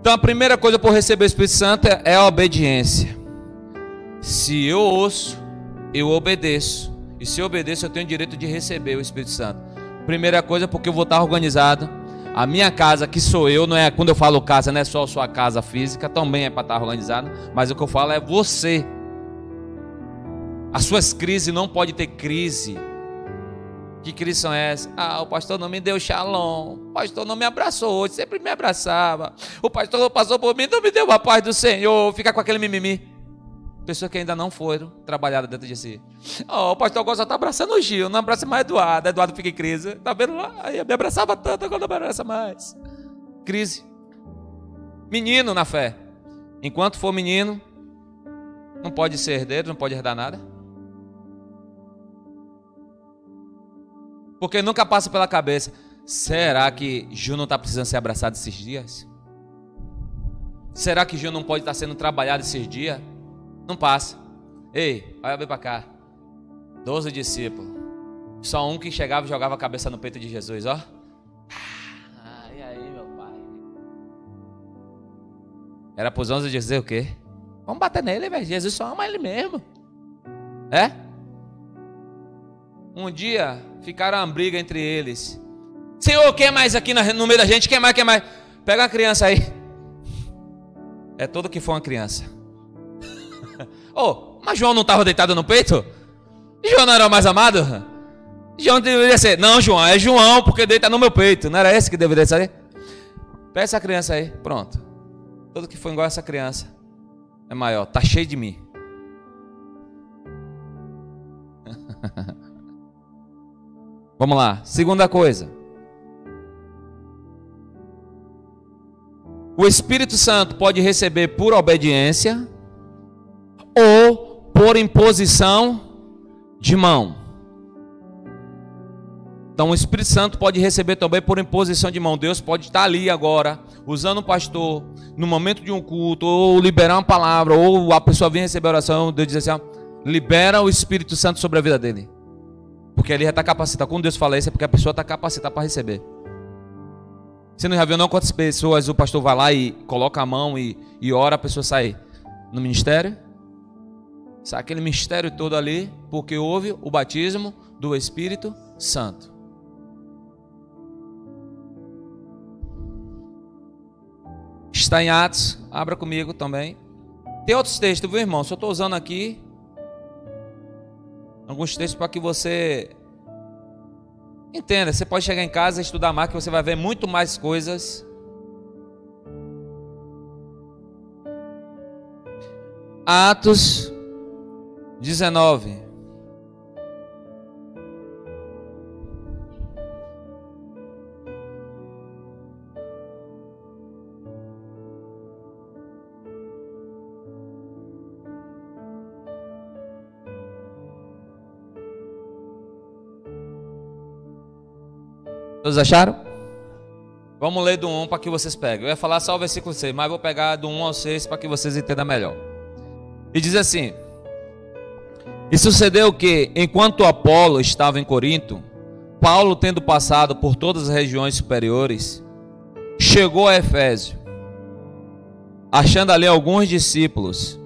Então a primeira coisa por receber o Espírito Santo é a obediência. Se eu ouço, eu obedeço. E se eu obedeço, eu tenho o direito de receber o Espírito Santo. Primeira coisa, porque eu vou estar organizado. A minha casa, que sou eu, não é, quando eu falo casa, não é só a sua casa física, também é para estar organizado, mas o que eu falo é você. As suas crises não pode ter crise. Que crise são essas? O pastor não me deu shalom, o pastor não me abraçou hoje, sempre me abraçava, o pastor não passou por mim, não me deu a paz do Senhor. Fica com aquele mimimi. Pessoas que ainda não foram trabalhadas dentro de si. O pastor agora só está abraçando o Gil, não abraça mais Eduardo. Eduardo fica em crise. Está vendo lá? Aí me abraçava tanto, agora não me abraça mais. Crise. Menino na fé. Enquanto for menino, não pode ser herdeiro, não pode herdar nada. Porque nunca passa pela cabeça: será que Gil não está precisando ser abraçado esses dias? Será que Gil não pode estar sendo trabalhado esses dias? Não passa. Ei, olha bem para cá. 12 discípulos. Só um que chegava e jogava a cabeça no peito de Jesus, ó. E aí, meu pai? Era para os 11 dizer o quê? Vamos bater nele, velho. Jesus só ama ele mesmo. É? Um dia ficaram uma briga entre eles. Senhor, quem é mais aqui no meio da gente? Quem é mais? Quem é mais? Pega uma criança aí. É tudo que for uma criança. Mas João não estava deitado no peito? João não era o mais amado? João deveria ser: não, João, é João porque deita no meu peito. Não era esse que deveria ser? Pega essa criança aí, pronto. Tudo que for igual a essa criança é maior, tá cheio de mim. Vamos lá, segunda coisa. O Espírito Santo pode receber por obediência ou por imposição de mão. Então o Espírito Santo pode receber também por imposição de mão. Deus pode estar ali agora, usando o pastor, no momento de um culto, ou liberar uma palavra, ou a pessoa vem receber a oração, Deus diz assim: libera o Espírito Santo sobre a vida dele. Porque ele já está capacitado. Quando Deus fala isso, é porque a pessoa está capacitada para receber. Você não já viu não quantas pessoas o pastor vai lá e coloca a mão e ora, a pessoa sai no ministério? Sai aquele mistério todo ali, porque houve o batismo do Espírito Santo. está em Atos, abra comigo também. Tem outros textos, viu, irmão? Só estou usando aqui alguns textos para que você entenda. Você pode chegar em casa e estudar mais, que você vai ver muito mais coisas. Atos 19. Todos acharam? Vamos ler do 1 para que vocês peguem. Eu ia falar só o versículo 6, mas vou pegar do 1 ao 6 para que vocês entendam melhor. E diz assim: E sucedeu que, enquanto Apolo estava em Corinto, Paulo, tendo passado por todas as regiões superiores, chegou a Efésio, achando ali alguns discípulos,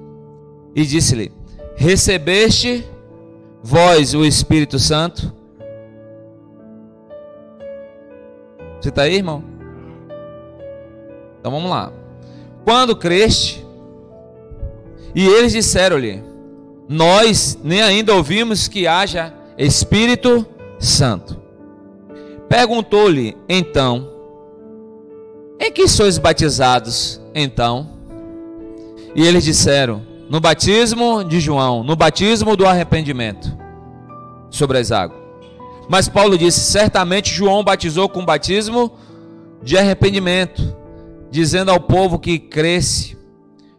e disse-lhe: Recebeste vós o Espírito Santo? Você está aí, irmão? Então vamos lá. Quando creste? E eles disseram-lhe: Nós nem ainda ouvimos que haja Espírito Santo. Perguntou-lhe então: Em que sois batizados então? E eles disseram: No batismo de João, no batismo do arrependimento sobre as águas. Mas Paulo disse: Certamente João batizou com batismo de arrependimento, dizendo ao povo que cresce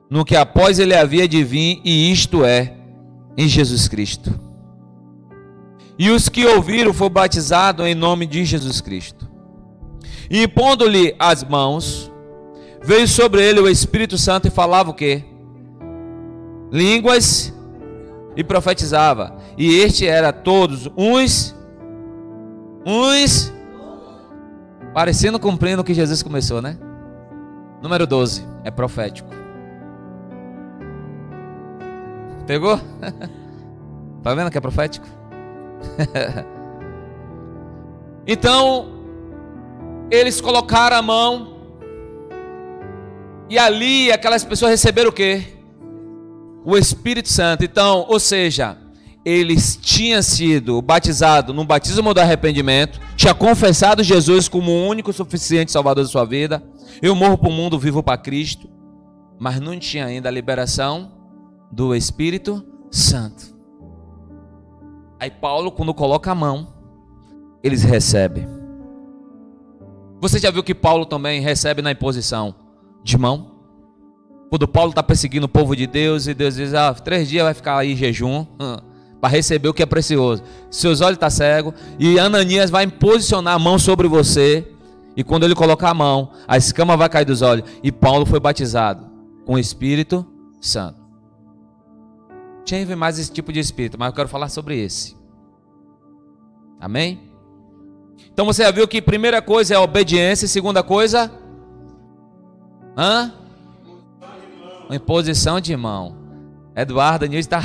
no que após ele havia de vir, e isto é, em Jesus Cristo. E os que ouviram foram batizados em nome de Jesus Cristo. E impondo-lhe as mãos, veio sobre ele o Espírito Santo e falava o quê? Línguas, e profetizava. E este era todos uns parecendo cumprindo o que Jesus começou, né? Número 12, é profético. Pegou? Tá vendo que é profético? Então, eles colocaram a mão, e ali aquelas pessoas receberam o quê? O Espírito Santo. Então, ou seja, eles tinham sido batizados no batismo do arrependimento, tinha confessado Jesus como o único suficiente salvador da sua vida. Eu morro para o mundo, vivo para Cristo. Mas não tinha ainda a liberação do Espírito Santo. Aí Paulo, quando coloca a mão, eles recebem. Você já viu que Paulo também recebe na imposição de mão? Quando Paulo está perseguindo o povo de Deus, e Deus diz: 3 dias vai ficar aí em jejum, para receber o que é precioso. Seus olhos estão cegos, e Ananias vai posicionar a mão sobre você, e quando ele colocar a mão, a escama vai cair dos olhos. E Paulo foi batizado com o Espírito Santo. Tinha mais esse tipo de espírito, mas eu quero falar sobre esse. Amém? Então você já viu que primeira coisa é a obediência, e segunda coisa, uma imposição de mão. Eduardo Nilson está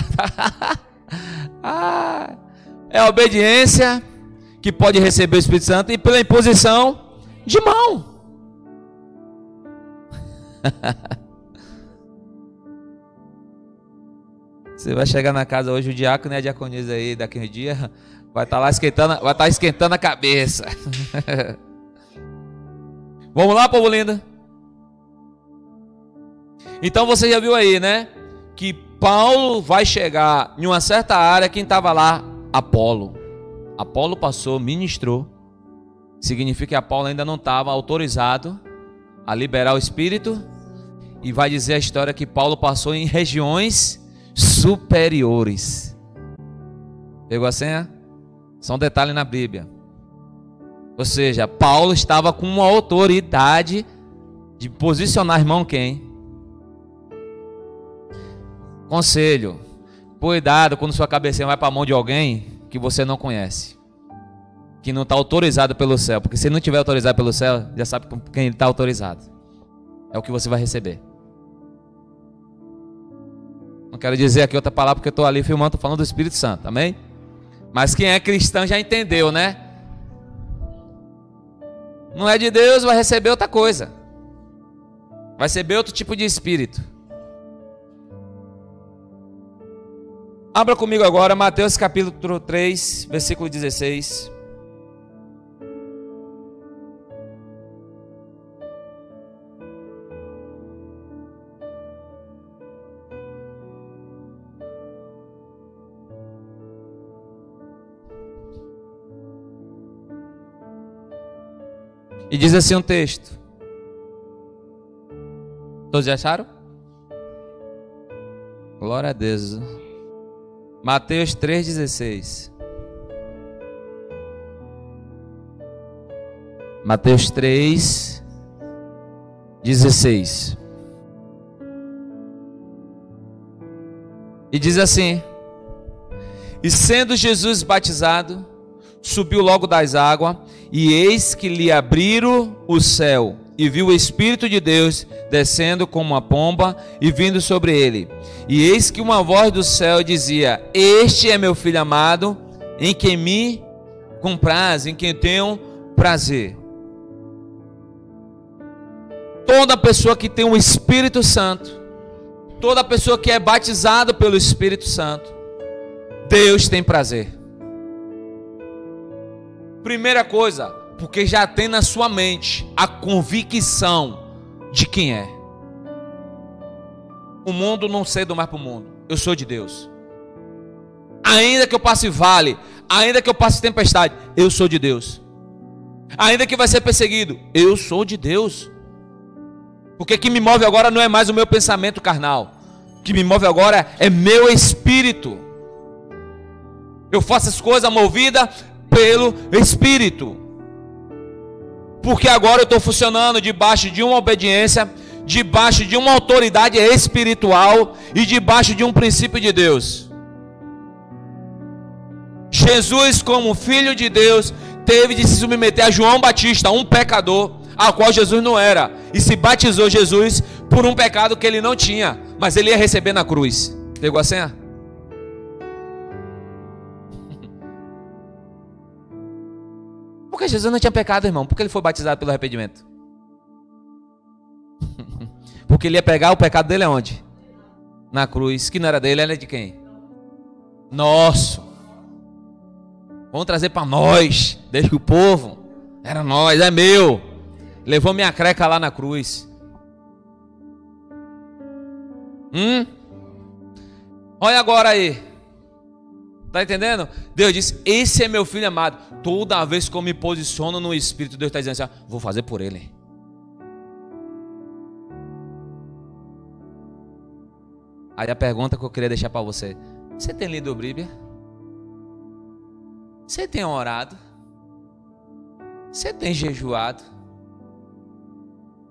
é a obediência que pode receber o Espírito Santo, e pela imposição de mão. Você vai chegar na casa hoje, o diácono e a diaconisa aí, daqui a um dia vai estar lá esquentando, vai estar esquentando a cabeça. Vamos lá, povo lindo? Então você já viu aí, né? Que Paulo vai chegar em uma certa área. Quem estava lá? Apolo. Apolo passou, ministrou. Significa que Apolo ainda não estava autorizado a liberar o Espírito. E vai dizer a história que Paulo passou em regiões superiores. Pegou a senha? Só um detalhe na Bíblia. Ou seja, Paulo estava com uma autoridade de posicionar, irmão, quem? Conselho: cuidado quando sua cabecinha vai para a mão de alguém que você não conhece, que não está autorizado pelo céu. Porque se não tiver autorizado pelo céu, já sabe com quem ele está autorizado. É o que você vai receber. Não quero dizer aqui outra palavra porque eu estou ali filmando, estou falando do Espírito Santo, amém? Mas quem é cristão já entendeu, né? Não é de Deus, vai receber outra coisa. Vai receber outro tipo de espírito. Abra comigo agora Mateus capítulo 3, versículo 16. E diz assim um texto. Todos já acharam? Glória a Deus. Mateus 3,16. Mateus 3,16. E diz assim: E sendo Jesus batizado, subiu logo das águas, e eis que lhe abriram o céu, e viu o Espírito de Deus descendo como uma pomba e vindo sobre ele. E eis que uma voz do céu dizia: Este é meu filho amado, em quem me compraz, em quem tenho prazer. Toda pessoa que tem o Espírito Santo, toda pessoa que é batizada pelo Espírito Santo, Deus tem prazer. Primeira coisa, porque já tem na sua mente a convicção de quem é. O mundo não cedo mais para o mundo. Eu sou de Deus. Ainda que eu passe vale, ainda que eu passe tempestade, eu sou de Deus. Ainda que vai ser perseguido, eu sou de Deus. Porque o que me move agora não é mais o meu pensamento carnal. O que me move agora é meu espírito. Eu faço as coisas movidas pelo Espírito. Porque agora eu estou funcionando debaixo de uma obediência, debaixo de uma autoridade espiritual e debaixo de um princípio de Deus. Jesus, como filho de Deus, teve de se submeter a João Batista, um pecador, ao qual Jesus não era, e se batizou Jesus por um pecado que ele não tinha, mas ele ia receber na cruz. Pegou a senha? Porque Jesus não tinha pecado, irmão. Porque ele foi batizado pelo arrependimento? Porque ele ia pegar o pecado dele aonde? Na cruz. Que não era dele, era de quem? Nosso. Vamos trazer para nós. Deixa o povo. Era nós, é meu. Levou minha creca lá na cruz. Olha agora aí. Está entendendo? Deus disse: esse é meu filho amado. Toda vez que eu me posiciono no Espírito, Deus está dizendo assim: vou fazer por ele. Aí a pergunta que eu queria deixar para você: você tem lido a Bíblia? Você tem orado? Você tem jejuado?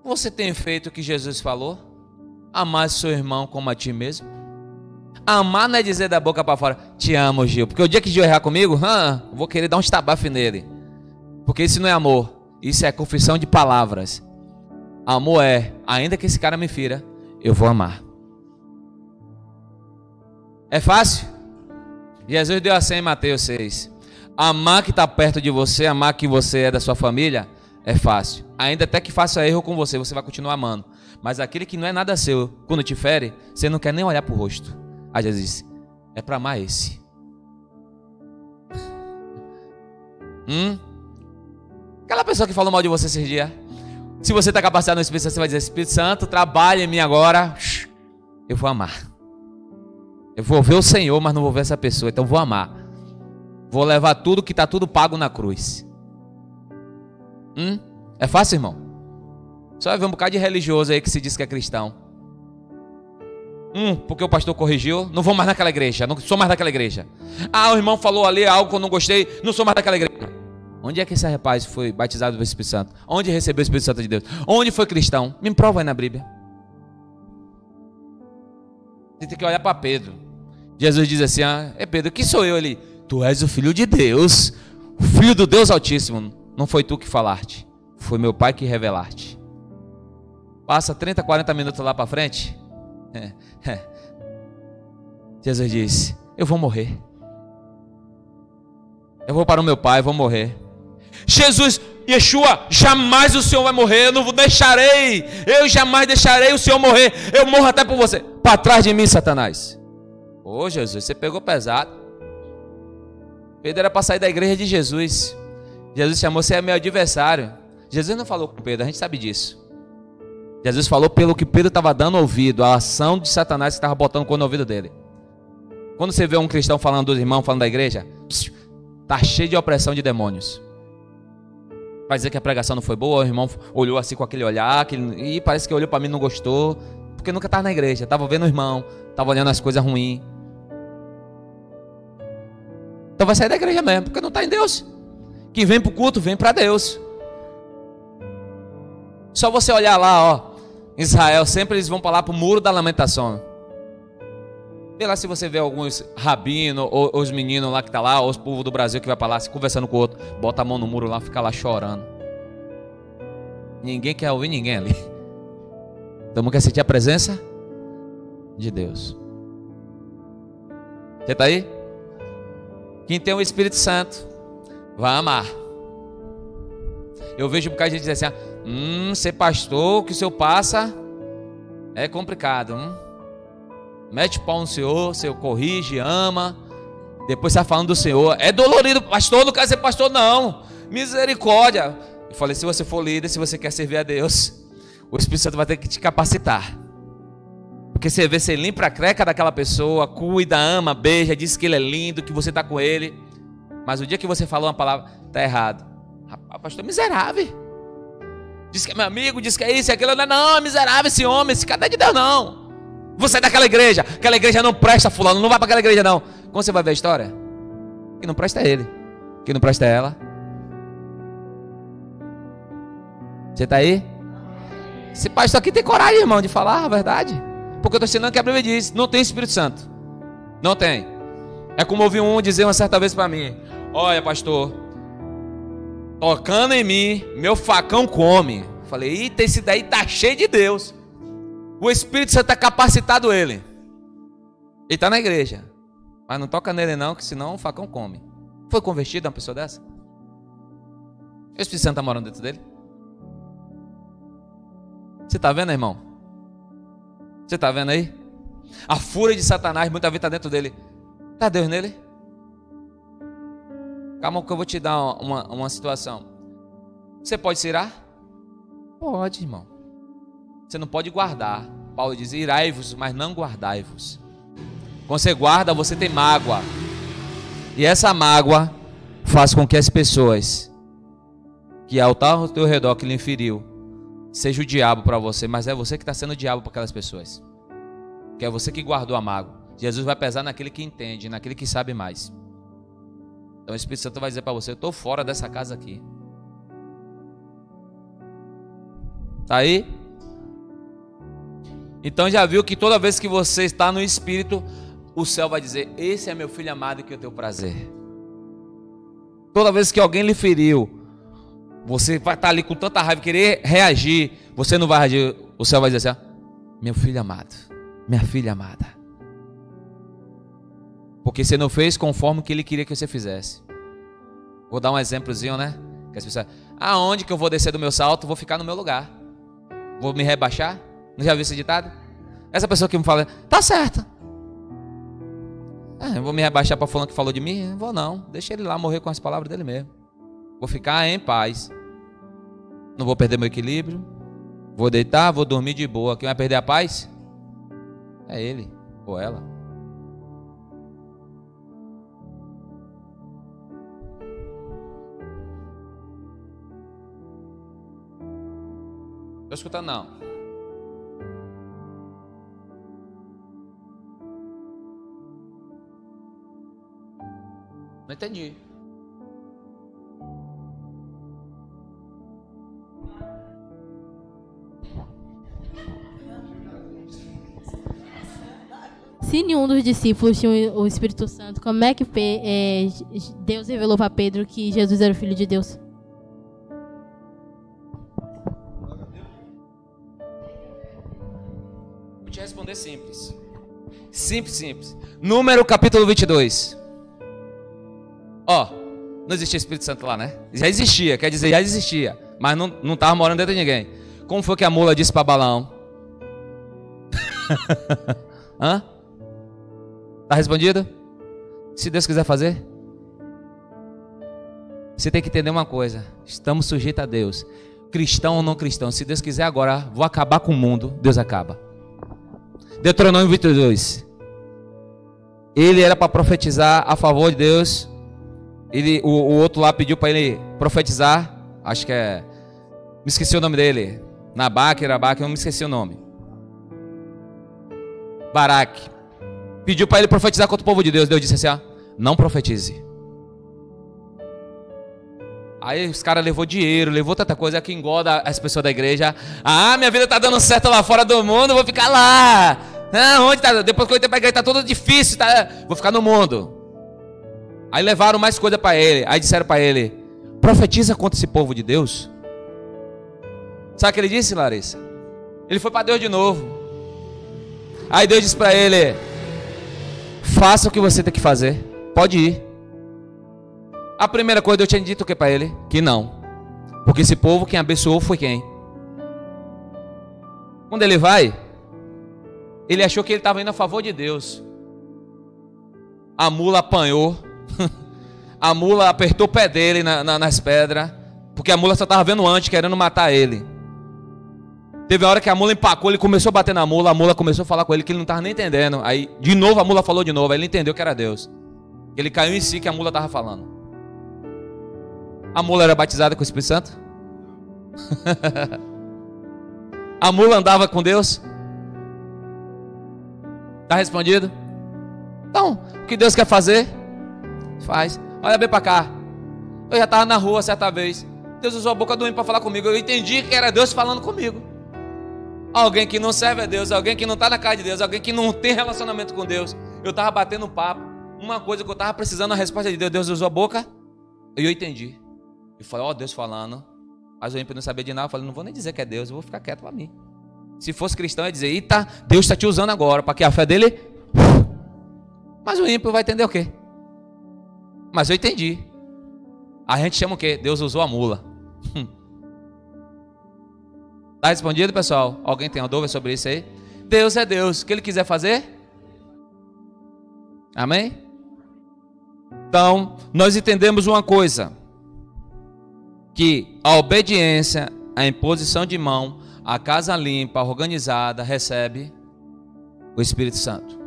Você tem feito o que Jesus falou? Amar seu irmão como a ti mesmo? Amar não é dizer da boca para fora: te amo, Gil. Porque o dia que Gil errar comigo, vou querer dar um estabafe nele. Porque isso não é amor. Isso é confissão de palavras. Amor é: ainda que esse cara me fira, eu vou amar. É fácil? Jesus deu assim em Mateus 6. Amar que está perto de você, amar que você é da sua família, é fácil. Ainda até que faça erro com você, você vai continuar amando. Mas aquele que não é nada seu, quando te fere, você não quer nem olhar para o rosto. Aí Jesus disse: é para amar esse. Aquela pessoa que falou mal de você esses dias, se você está capacitado no Espírito Santo, você vai dizer: Espírito Santo, trabalha em mim agora. Eu vou amar. Eu vou ver o Senhor, mas não vou ver essa pessoa. Então vou amar. Vou levar tudo que está tudo pago na cruz. É fácil, irmão? Só vai ver um bocado de religioso aí que se diz que é cristão. Porque o pastor corrigiu, não vou mais naquela igreja, não sou mais daquela igreja. O irmão falou ali algo que eu não gostei, não sou mais daquela igreja. Onde é que esse rapaz foi batizado pelo Espírito Santo? Onde recebeu o Espírito Santo de Deus? Onde foi cristão? Me prova aí na Bíblia. Você tem que olhar para Pedro. Jesus diz assim: Pedro, que sou eu? Ele: tu és o Filho de Deus, o Filho do Deus Altíssimo. Não foi tu que falaste, foi meu Pai que revelaste. Passa 30, 40 minutos lá para frente. Jesus disse: eu vou morrer. Eu vou para o meu Pai, vou morrer. Jesus Yeshua, jamais o Senhor vai morrer, eu não deixarei, eu jamais deixarei o Senhor morrer, eu morro até por você. Para trás de mim, Satanás. Ô Jesus, você pegou pesado. Pedro era para sair da igreja de Jesus. Jesus chamou, você é meu adversário. Jesus não falou com Pedro, a gente sabe disso. Jesus falou pelo que Pedro estava dando ouvido, a ação de Satanás que estava botando no ouvido dele. Quando você vê um cristão falando dos irmãos, falando da igreja, está cheio de opressão de demônios. Vai dizer que a pregação não foi boa, o irmão olhou assim com aquele olhar, e parece que olhou para mim e não gostou, porque nunca estava na igreja, estava vendo o irmão, estava olhando as coisas ruins. Então vai sair da igreja mesmo, porque não está em Deus. Quem vem para o culto, vem para Deus. Só você olhar lá, ó, Israel, sempre eles vão para lá para o muro da lamentação. Vê lá se você vê alguns rabinos, ou os meninos lá que estão lá, ou os povos do Brasil que vai para lá, se conversando com o outro, bota a mão no muro lá, fica lá chorando. Ninguém quer ouvir ninguém ali. Todo mundo quer sentir a presença de Deus. Você está aí? Quem tem o Espírito Santo vai amar. Eu vejo um bocado de gente dizer assim, ser pastor, o que o senhor passa é complicado. Mete o pau no senhor, o senhor corrige, ama. Depois está falando do senhor. É dolorido, pastor, não quer ser pastor não. Misericórdia. Eu falei, se você for líder, se você quer servir a Deus, o Espírito Santo vai ter que te capacitar. Porque você vê, você limpa a creca daquela pessoa, cuida, ama, beija, diz que ele é lindo, que você está com ele. Mas o dia que você falou uma palavra, está errado. Rapaz, pastor, miserável. Diz que é meu amigo, diz que é isso e aquilo. Não, é miserável esse homem, esse cara não é de Deus não. Você é daquela igreja, aquela igreja não presta, fulano, não vai para aquela igreja não. Quando você vai ver a história, quem não presta é ele, quem não presta é ela. Você está aí? Esse pastor aqui tem coragem, irmão, de falar a verdade. Porque eu estou ensinando que a Bíblia diz, não tem Espírito Santo. Não tem. É como ouvi um dizer uma certa vez para mim, olha pastor, tocando em mim, meu facão come. Falei, eita, esse daí tá cheio de Deus. O Espírito Santo está capacitado ele. Ele está na igreja. Mas não toca nele não, que senão o facão come. Foi convertido uma pessoa dessa? O Espírito Santo está morando dentro dele? Você está vendo, irmão? Você está vendo aí? A fúria de Satanás muitas vezes está dentro dele. Está Deus nele? Calma que eu vou te dar uma situação. Você pode se irar? Pode, irmão. Você não pode guardar. Paulo diz, irai-vos, mas não guardai-vos. Quando você guarda, você tem mágoa. E essa mágoa faz com que as pessoas que ao teu redor que lhe inferiu, seja o diabo para você, mas é você que está sendo o diabo para aquelas pessoas. Que é você que guardou a mágoa. Jesus vai pesar naquele que entende, naquele que sabe mais. Então o Espírito Santo vai dizer para você, eu estou fora dessa casa aqui. Tá aí? Então já viu que toda vez que você está no Espírito, o céu vai dizer, esse é meu filho amado que eu tenho prazer. Toda vez que alguém lhe feriu, você vai estar ali com tanta raiva, querer reagir, você não vai reagir, o céu vai dizer assim, meu filho amado, minha filha amada. Porque você não fez conforme o que ele queria que você fizesse. Vou dar um exemplozinho, né? Que as pessoas, aonde que eu vou descer do meu salto? Vou ficar no meu lugar. Vou me rebaixar? Não já viu esse ditado? Essa pessoa que me fala, tá certo. Eu vou me rebaixar para fulano que falou de mim? Não vou não. Deixa ele lá morrer com as palavras dele mesmo. Vou ficar em paz. Não vou perder meu equilíbrio. Vou deitar, vou dormir de boa. Quem vai perder a paz? É ele ou ela. Estou escutando não. Não entendi. Se nenhum dos discípulos tinha o Espírito Santo, como é que Deus revelou para Pedro que Jesus era o Filho de Deus? Vou te responder simples. Simples. Número capítulo 22. Ó, Não existia Espírito Santo lá, né? Já existia, quer dizer, já existia. Mas não estava morando dentro de ninguém. Como foi que a mula disse para Balaão? Hã? Tá respondido? Se Deus quiser fazer. Você tem que entender uma coisa. Estamos sujeitos a Deus. Cristão ou não cristão. Se Deus quiser agora, vou acabar com o mundo. Deus acaba. Deuteronômio 22. Ele era para profetizar a favor de Deus. O outro lá pediu para ele profetizar. Acho que é... Me esqueci o nome dele. Nabaque, eu não me esqueci o nome. Baraque. Pediu para ele profetizar contra o povo de Deus. Deus disse assim, ó, não profetize. Aí os caras levou dinheiro, levou tanta coisa que engorda as pessoas da igreja. Ah, minha vida tá dando certo lá fora do mundo, vou ficar lá. Ah, onde tá? Depois que eu entrei pra igreja tá tudo difícil, tá? Vou ficar no mundo. Aí levaram mais coisa para ele. Aí disseram para ele, profetiza contra esse povo de Deus. Sabe o que ele disse, Larissa? Ele foi para Deus de novo. Aí Deus disse para ele, faça o que você tem que fazer, pode ir. A primeira coisa eu tinha dito o que para ele? Que não. Porque esse povo quem abençoou foi quem? Quando ele vai, ele achou que ele estava indo a favor de Deus. A mula apanhou. A mula apertou o pé dele nas pedras. Porque a mula só estava vendo antes, querendo matar ele. Teve a hora que a mula empacou, ele começou a bater na mula. A mula começou a falar com ele que ele não estava nem entendendo. Aí de novo a mula falou de novo. Aí ele entendeu que era Deus. Ele caiu em si que a mula estava falando. A mula era batizada com o Espírito Santo? A mula andava com Deus? Está respondido? Então, o que Deus quer fazer? Faz. Olha bem para cá. Eu já estava na rua certa vez. Deus usou a boca do homem para falar comigo. Eu entendi que era Deus falando comigo. Alguém que não serve a Deus, alguém que não está na casa de Deus, alguém que não tem relacionamento com Deus. Eu estava batendo papo. Uma coisa que eu estava precisando, a resposta de Deus. Deus usou a boca e eu entendi. Eu falei, ó, Deus falando. Mas o ímpio não sabia de nada. Eu falei, não vou nem dizer que é Deus, eu vou ficar quieto para mim. Se fosse cristão, eu ia dizer, eita, Deus está te usando agora, para que a fé dele... Mas o ímpio vai entender o quê? Mas eu entendi. A gente chama o quê? Deus usou a mula. Está respondido, pessoal? Alguém tem uma dúvida sobre isso aí? Deus é Deus. O que Ele quiser fazer? Amém? Então, nós entendemos uma coisa. Que a obediência, a imposição de mão, a casa limpa, organizada, recebe o Espírito Santo.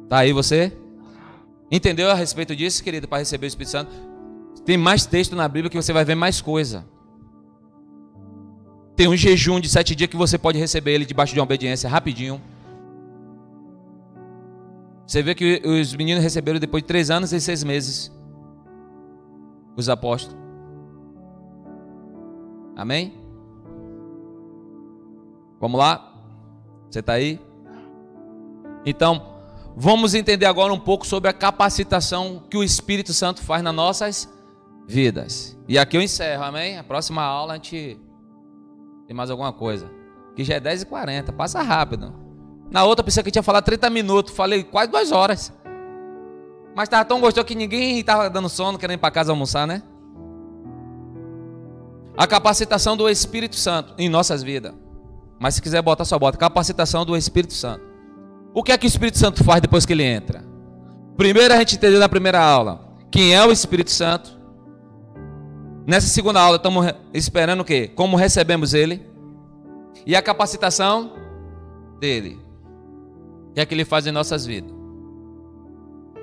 Tá aí você? Entendeu a respeito disso, querido, para receber o Espírito Santo? Tem mais texto na Bíblia que você vai ver mais coisa. Tem um jejum de 7 dias que você pode receber ele debaixo de uma obediência, rapidinho. Você vê que os meninos receberam depois de 3 anos e 6 meses. Os apóstolos. Amém? Vamos lá? Você está aí? Então, vamos entender agora um pouco sobre a capacitação que o Espírito Santo faz nas nossas vidas. E aqui eu encerro, amém? A próxima aula a gente tem mais alguma coisa. Que já é 10h40, passa rápido. Na outra pensei que tinha falado 30 minutos, falei quase 2 horas. Mas estava tão gostoso que ninguém estava dando sono, querendo ir para casa almoçar, né? A capacitação do Espírito Santo em nossas vidas. Mas se quiser botar, só bota. Capacitação do Espírito Santo. O que é que o Espírito Santo faz depois que ele entra? Primeiro a gente entendeu na primeira aula quem é o Espírito Santo. Nessa segunda aula estamos esperando o quê? Como recebemos ele. E a capacitação dele. O que é que ele faz em nossas vidas?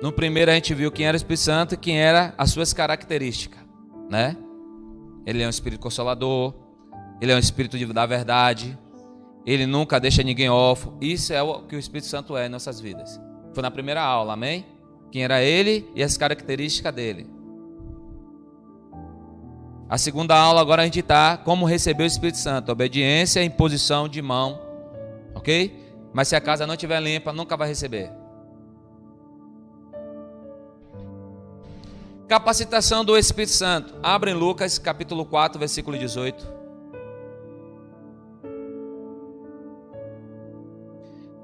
No primeiro a gente viu quem era o Espírito Santo e quem eram as suas características, né? Ele é um Espírito Consolador, ele é um Espírito da verdade, ele nunca deixa ninguém órfão. Isso é o que o Espírito Santo é em nossas vidas. Foi na primeira aula, amém? Quem era ele e as características dele. A segunda aula agora a gente está como receber o Espírito Santo. Obediência e imposição de mão, ok? Mas se a casa não estiver limpa, nunca vai receber. Capacitação do Espírito Santo. Abre em Lucas capítulo 4, versículo 18.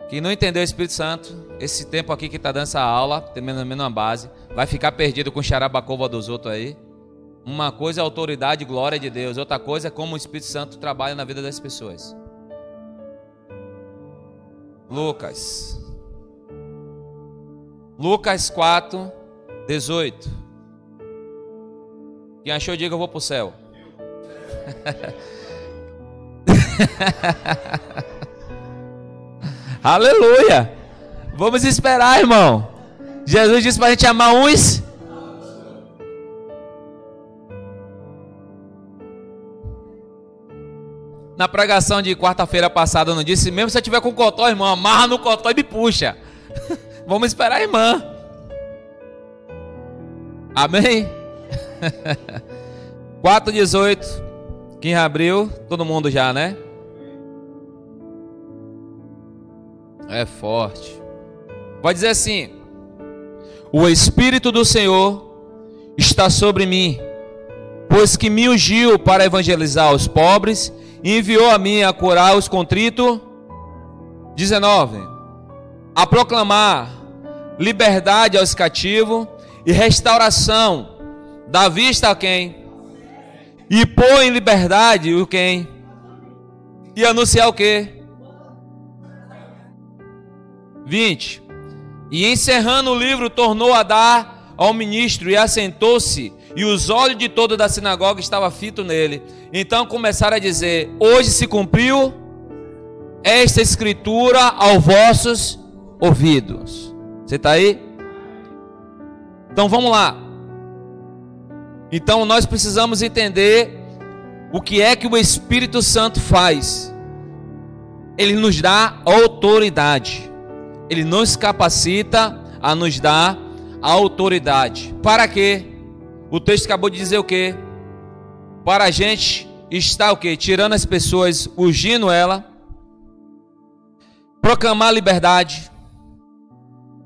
que não entendeu o Espírito Santo, esse tempo aqui que está dando essa aula, tem menos uma base, vai ficar perdido com xarabacova dos outros aí. Uma coisa é a autoridade e glória de Deus, outra coisa é como o Espírito Santo trabalha na vida das pessoas. Lucas 4, 18. Quem achou, diga: eu vou para o céu. Aleluia. Vamos esperar, irmão. Jesus disse para a gente amar uns. Na pregação de quarta-feira passada eu não disse: mesmo se eu tiver com cotó, irmão, amarra no cotó e me puxa. Vamos esperar a irmã. Amém? 4:18. Quem abriu? Todo mundo já, né? É forte. Vai dizer assim: o Espírito do Senhor está sobre mim, pois que me ungiu para evangelizar os pobres e enviou a mim a curar os contritos. 19. A proclamar liberdade aos cativos e restauração da vista a quem? E pôr em liberdade o quem? E anunciar o quê? 20. E encerrando o livro, tornou a dar ao ministro e assentou-se, e os olhos de todos da sinagoga estavam fitos nele. Então começaram a dizer: hoje se cumpriu esta escritura aos vossos ouvidos. Você está aí? Então vamos lá. Então nós precisamos entender o que é que o Espírito Santo faz. Ele nos dá autoridade. Ele nos capacita a nos dar a autoridade. Para quê? O texto acabou de dizer o quê? Para a gente estar o quê? Tirando as pessoas, ungindo ela, proclamar liberdade,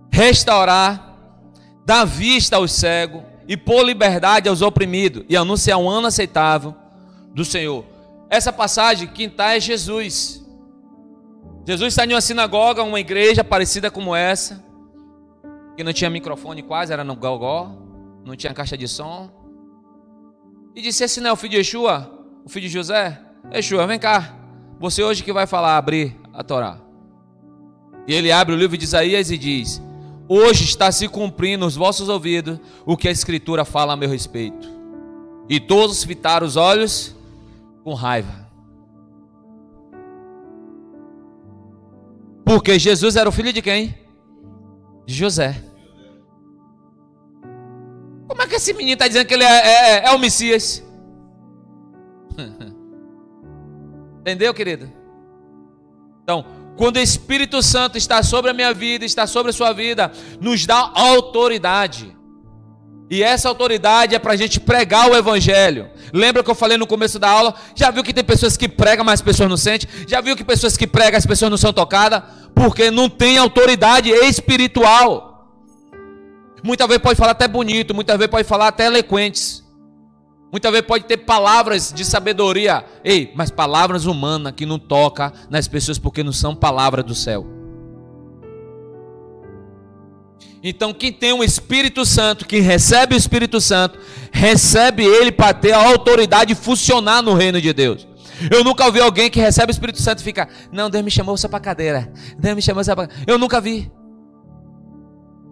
restaurar, dar vista aos cegos e pôr liberdade aos oprimidos e anunciar um ano aceitável do Senhor. Essa passagem, quem está é Jesus. Jesus está em uma sinagoga, uma igreja parecida como essa, que não tinha microfone quase, era no gogó, não tinha caixa de som. E disse: esse não é o filho de Yeshua, o filho de José? Yeshua, vem cá, você hoje que vai falar, abrir a Torá. E ele abre o livro de Isaías e diz: hoje está se cumprindo nos vossos ouvidos o que a Escritura fala a meu respeito. E todos fitaram os olhos com raiva. Porque Jesus era o filho de quem? De José. Como é que esse menino está dizendo que ele é o Messias? Entendeu, querido? Então, quando o Espírito Santo está sobre a minha vida, está sobre a sua vida, nos dá autoridade. E essa autoridade é para a gente pregar o Evangelho. Lembra que eu falei no começo da aula? Já viu que tem pessoas que pregam, mas as pessoas não sentem? Já viu que pessoas que pregam, as pessoas não são tocadas? Porque não tem autoridade espiritual. Muitas vezes pode falar até bonito, muitas vezes pode falar até eloquentes. Muitas vezes pode ter palavras de sabedoria. Ei, mas palavras humanas que não tocam nas pessoas porque não são palavras do céu. Então quem tem um Espírito Santo, quem recebe o Espírito Santo, recebe ele para ter a autoridade e funcionar no reino de Deus. Eu nunca ouvi alguém que recebe o Espírito Santo e fica: não, Deus me chamou só para cadeira. Deus me chamou só para... Eu nunca vi.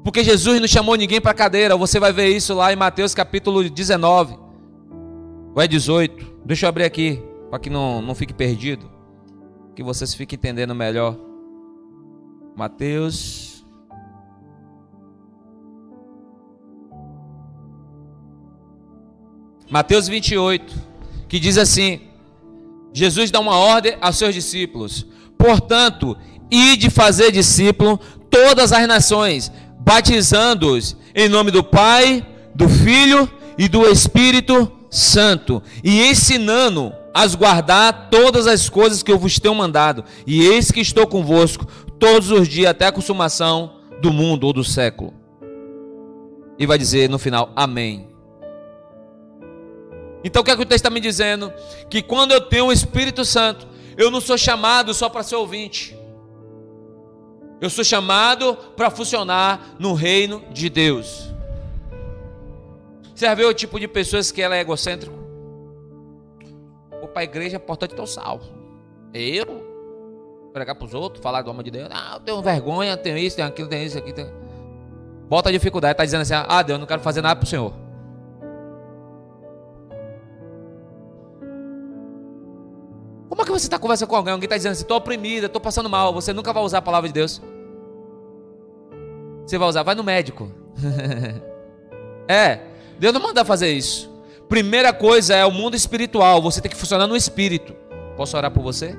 Porque Jesus não chamou ninguém para cadeira. Você vai ver isso lá em Mateus capítulo 19. Ou é 18. Deixa eu abrir aqui, para que não fique perdido. Que vocês fiquem entendendo melhor. Mateus... Mateus 28, que diz assim: Jesus dá uma ordem aos seus discípulos: portanto, ide fazer discípulo todas as nações, batizando-os em nome do Pai, do Filho e do Espírito Santo, e ensinando a guardar todas as coisas que eu vos tenho mandado, e eis que estou convosco todos os dias até a consumação do mundo ou do século. E vai dizer no final: amém. Então o que é que o texto está me dizendo? Que quando eu tenho o Espírito Santo, eu não sou chamado só para ser ouvinte. Eu sou chamado para funcionar no reino de Deus. Você já viu o tipo de pessoas que ela é egocêntrico? Vou para a igreja, é importante ter o salvo. Eu? Pregar para os outros, falar do amor de Deus. Ah, eu tenho vergonha, tenho isso, tenho aquilo, tenho isso, aqui. Bota a dificuldade, está dizendo assim: ah, Deus, eu não quero fazer nada para o Senhor. Como é que você está conversando com alguém? Alguém está dizendo assim: estou oprimida, estou passando mal. Você nunca vai usar a palavra de Deus. Você vai usar, vai no médico. Deus não manda fazer isso. Primeira coisa é o mundo espiritual. Você tem que funcionar no espírito. Posso orar por você?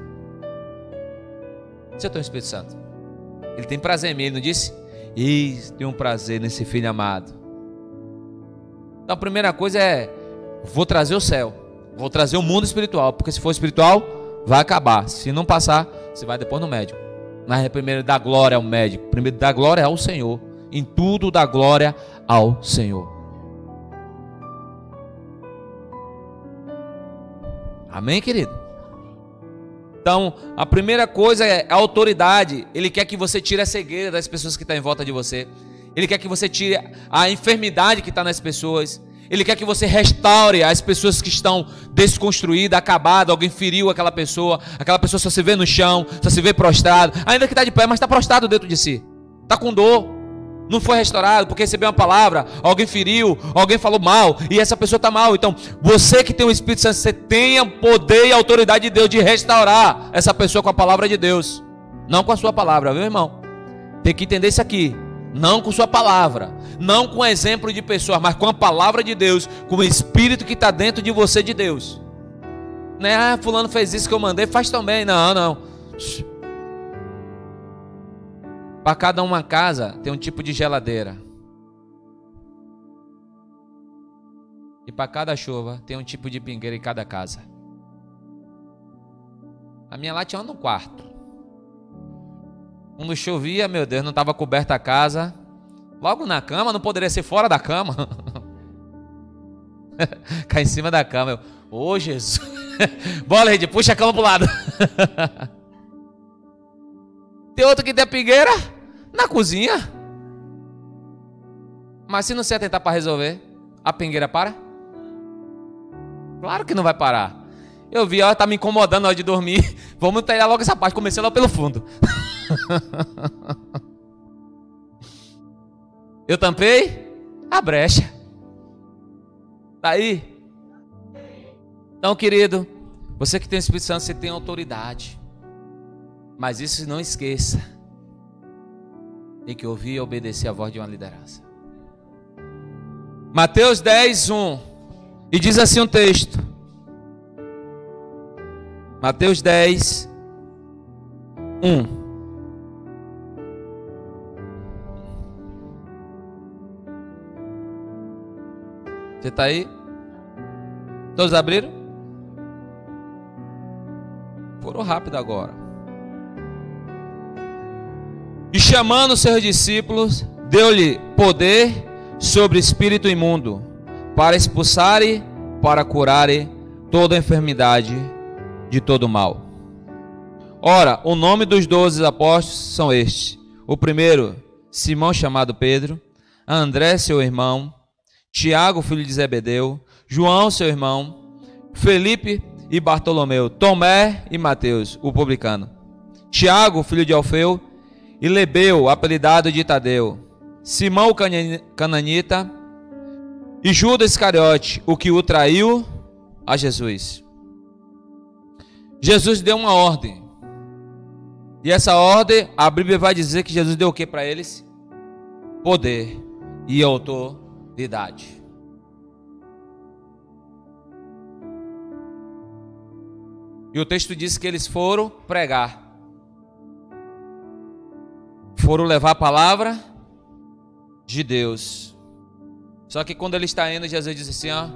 Você tem o Espírito Santo. Ele tem prazer em mim, ele não disse? Tem um prazer nesse filho amado. Então a primeira coisa é: vou trazer o céu, vou trazer o mundo espiritual. Porque se for espiritual, vai acabar. Se não passar, você vai depois no médico. Mas primeiro dá glória ao médico, primeiro dá glória ao Senhor. Em tudo dá glória ao Senhor. Amém, querido? Então, a primeira coisa é a autoridade. Ele quer que você tire a cegueira das pessoas que estão em volta de você. Ele quer que você tire a enfermidade que está nas pessoas. Ele quer que você restaure as pessoas que estão desconstruídas, acabadas. Alguém feriu aquela pessoa só se vê no chão, só se vê prostrado. Ainda que está de pé, mas está prostrado dentro de si. Está com dor. Não foi restaurado porque recebeu uma palavra, alguém feriu, alguém falou mal e essa pessoa está mal. Então, você que tem o Espírito Santo, você tem o poder e a autoridade de Deus de restaurar essa pessoa com a palavra de Deus. Não com a sua palavra, viu, irmão? Tem que entender isso aqui. Não com sua palavra, não com exemplo de pessoas, mas com a palavra de Deus, com o Espírito que está dentro de você de Deus. Não é, fulano fez isso que eu mandei, faz também. Não. Para cada uma casa tem um tipo de geladeira. E para cada chuva tem um tipo de pingueira em cada casa. A minha lá tinha uma no quarto. Quando chovia, meu Deus, não estava coberta a casa. Logo na cama, não poderia ser fora da cama. Cai em cima da cama. Ô Jesus. Bola, Rede, puxa a cama pro lado. Tem outro que tem a pingueira na cozinha. Mas se não se atentar para resolver, a pingueira para? Claro que não vai parar. Eu vi, ela tá me incomodando na hora de dormir. Vamos tirar logo essa parte. Comecei lá pelo fundo. Eu tampei a brecha. Tá aí? Então, querido, você que tem o Espírito Santo, você tem autoridade. Mas isso não esqueça. Tem que ouvir e obedecer a voz de uma liderança. Mateus 10, 1. E diz assim um texto. Mateus 10, 1. Você está aí? Todos abriram? Foram rápido agora. E chamando os seus discípulos, deu-lhe poder sobre o espírito imundo, para expulsarem, para curarem toda enfermidade de todo mal. Ora, o nome dos 12 apóstolos são estes: o primeiro, Simão chamado Pedro, André seu irmão, Tiago filho de Zebedeu, João seu irmão, Felipe e Bartolomeu, Tomé e Mateus, o publicano, Tiago filho de Alfeu e Lebeu, apelidado de Tadeu, Simão o cananita e Judas Iscariote, o que o traiu a Jesus. Jesus deu uma ordem. E essa ordem, a Bíblia vai dizer que Jesus deu o que para eles? Poder e autoridade. E o texto diz que eles foram pregar. Foram levar a palavra de Deus. Só que quando ele está indo, Jesus disse assim, ó: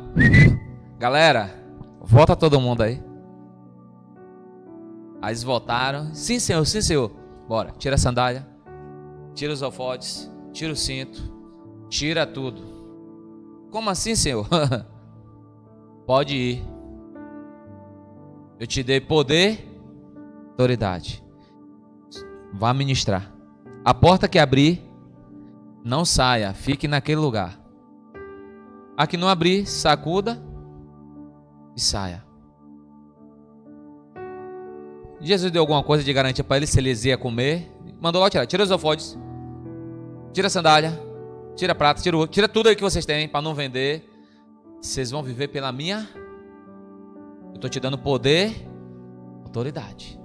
galera, volta todo mundo aí. Aí eles voltaram. Sim, Senhor. Bora, tira a sandália, tira os holofotes, tira o cinto, tira tudo. Como assim, Senhor? Pode ir. Eu te dei poder, autoridade. Vá ministrar. A porta que abrir, não saia, fique naquele lugar. A que não abrir, sacuda e saia. Jesus deu alguma coisa de garantia para ele se eles iam comer. Mandou logo tirar. Tira os holofotes. Tira a sandália. Tira a prata. Tira tudo aí que vocês têm para não vender. Vocês vão viver pela minha. Eu estou te dando poder, autoridade.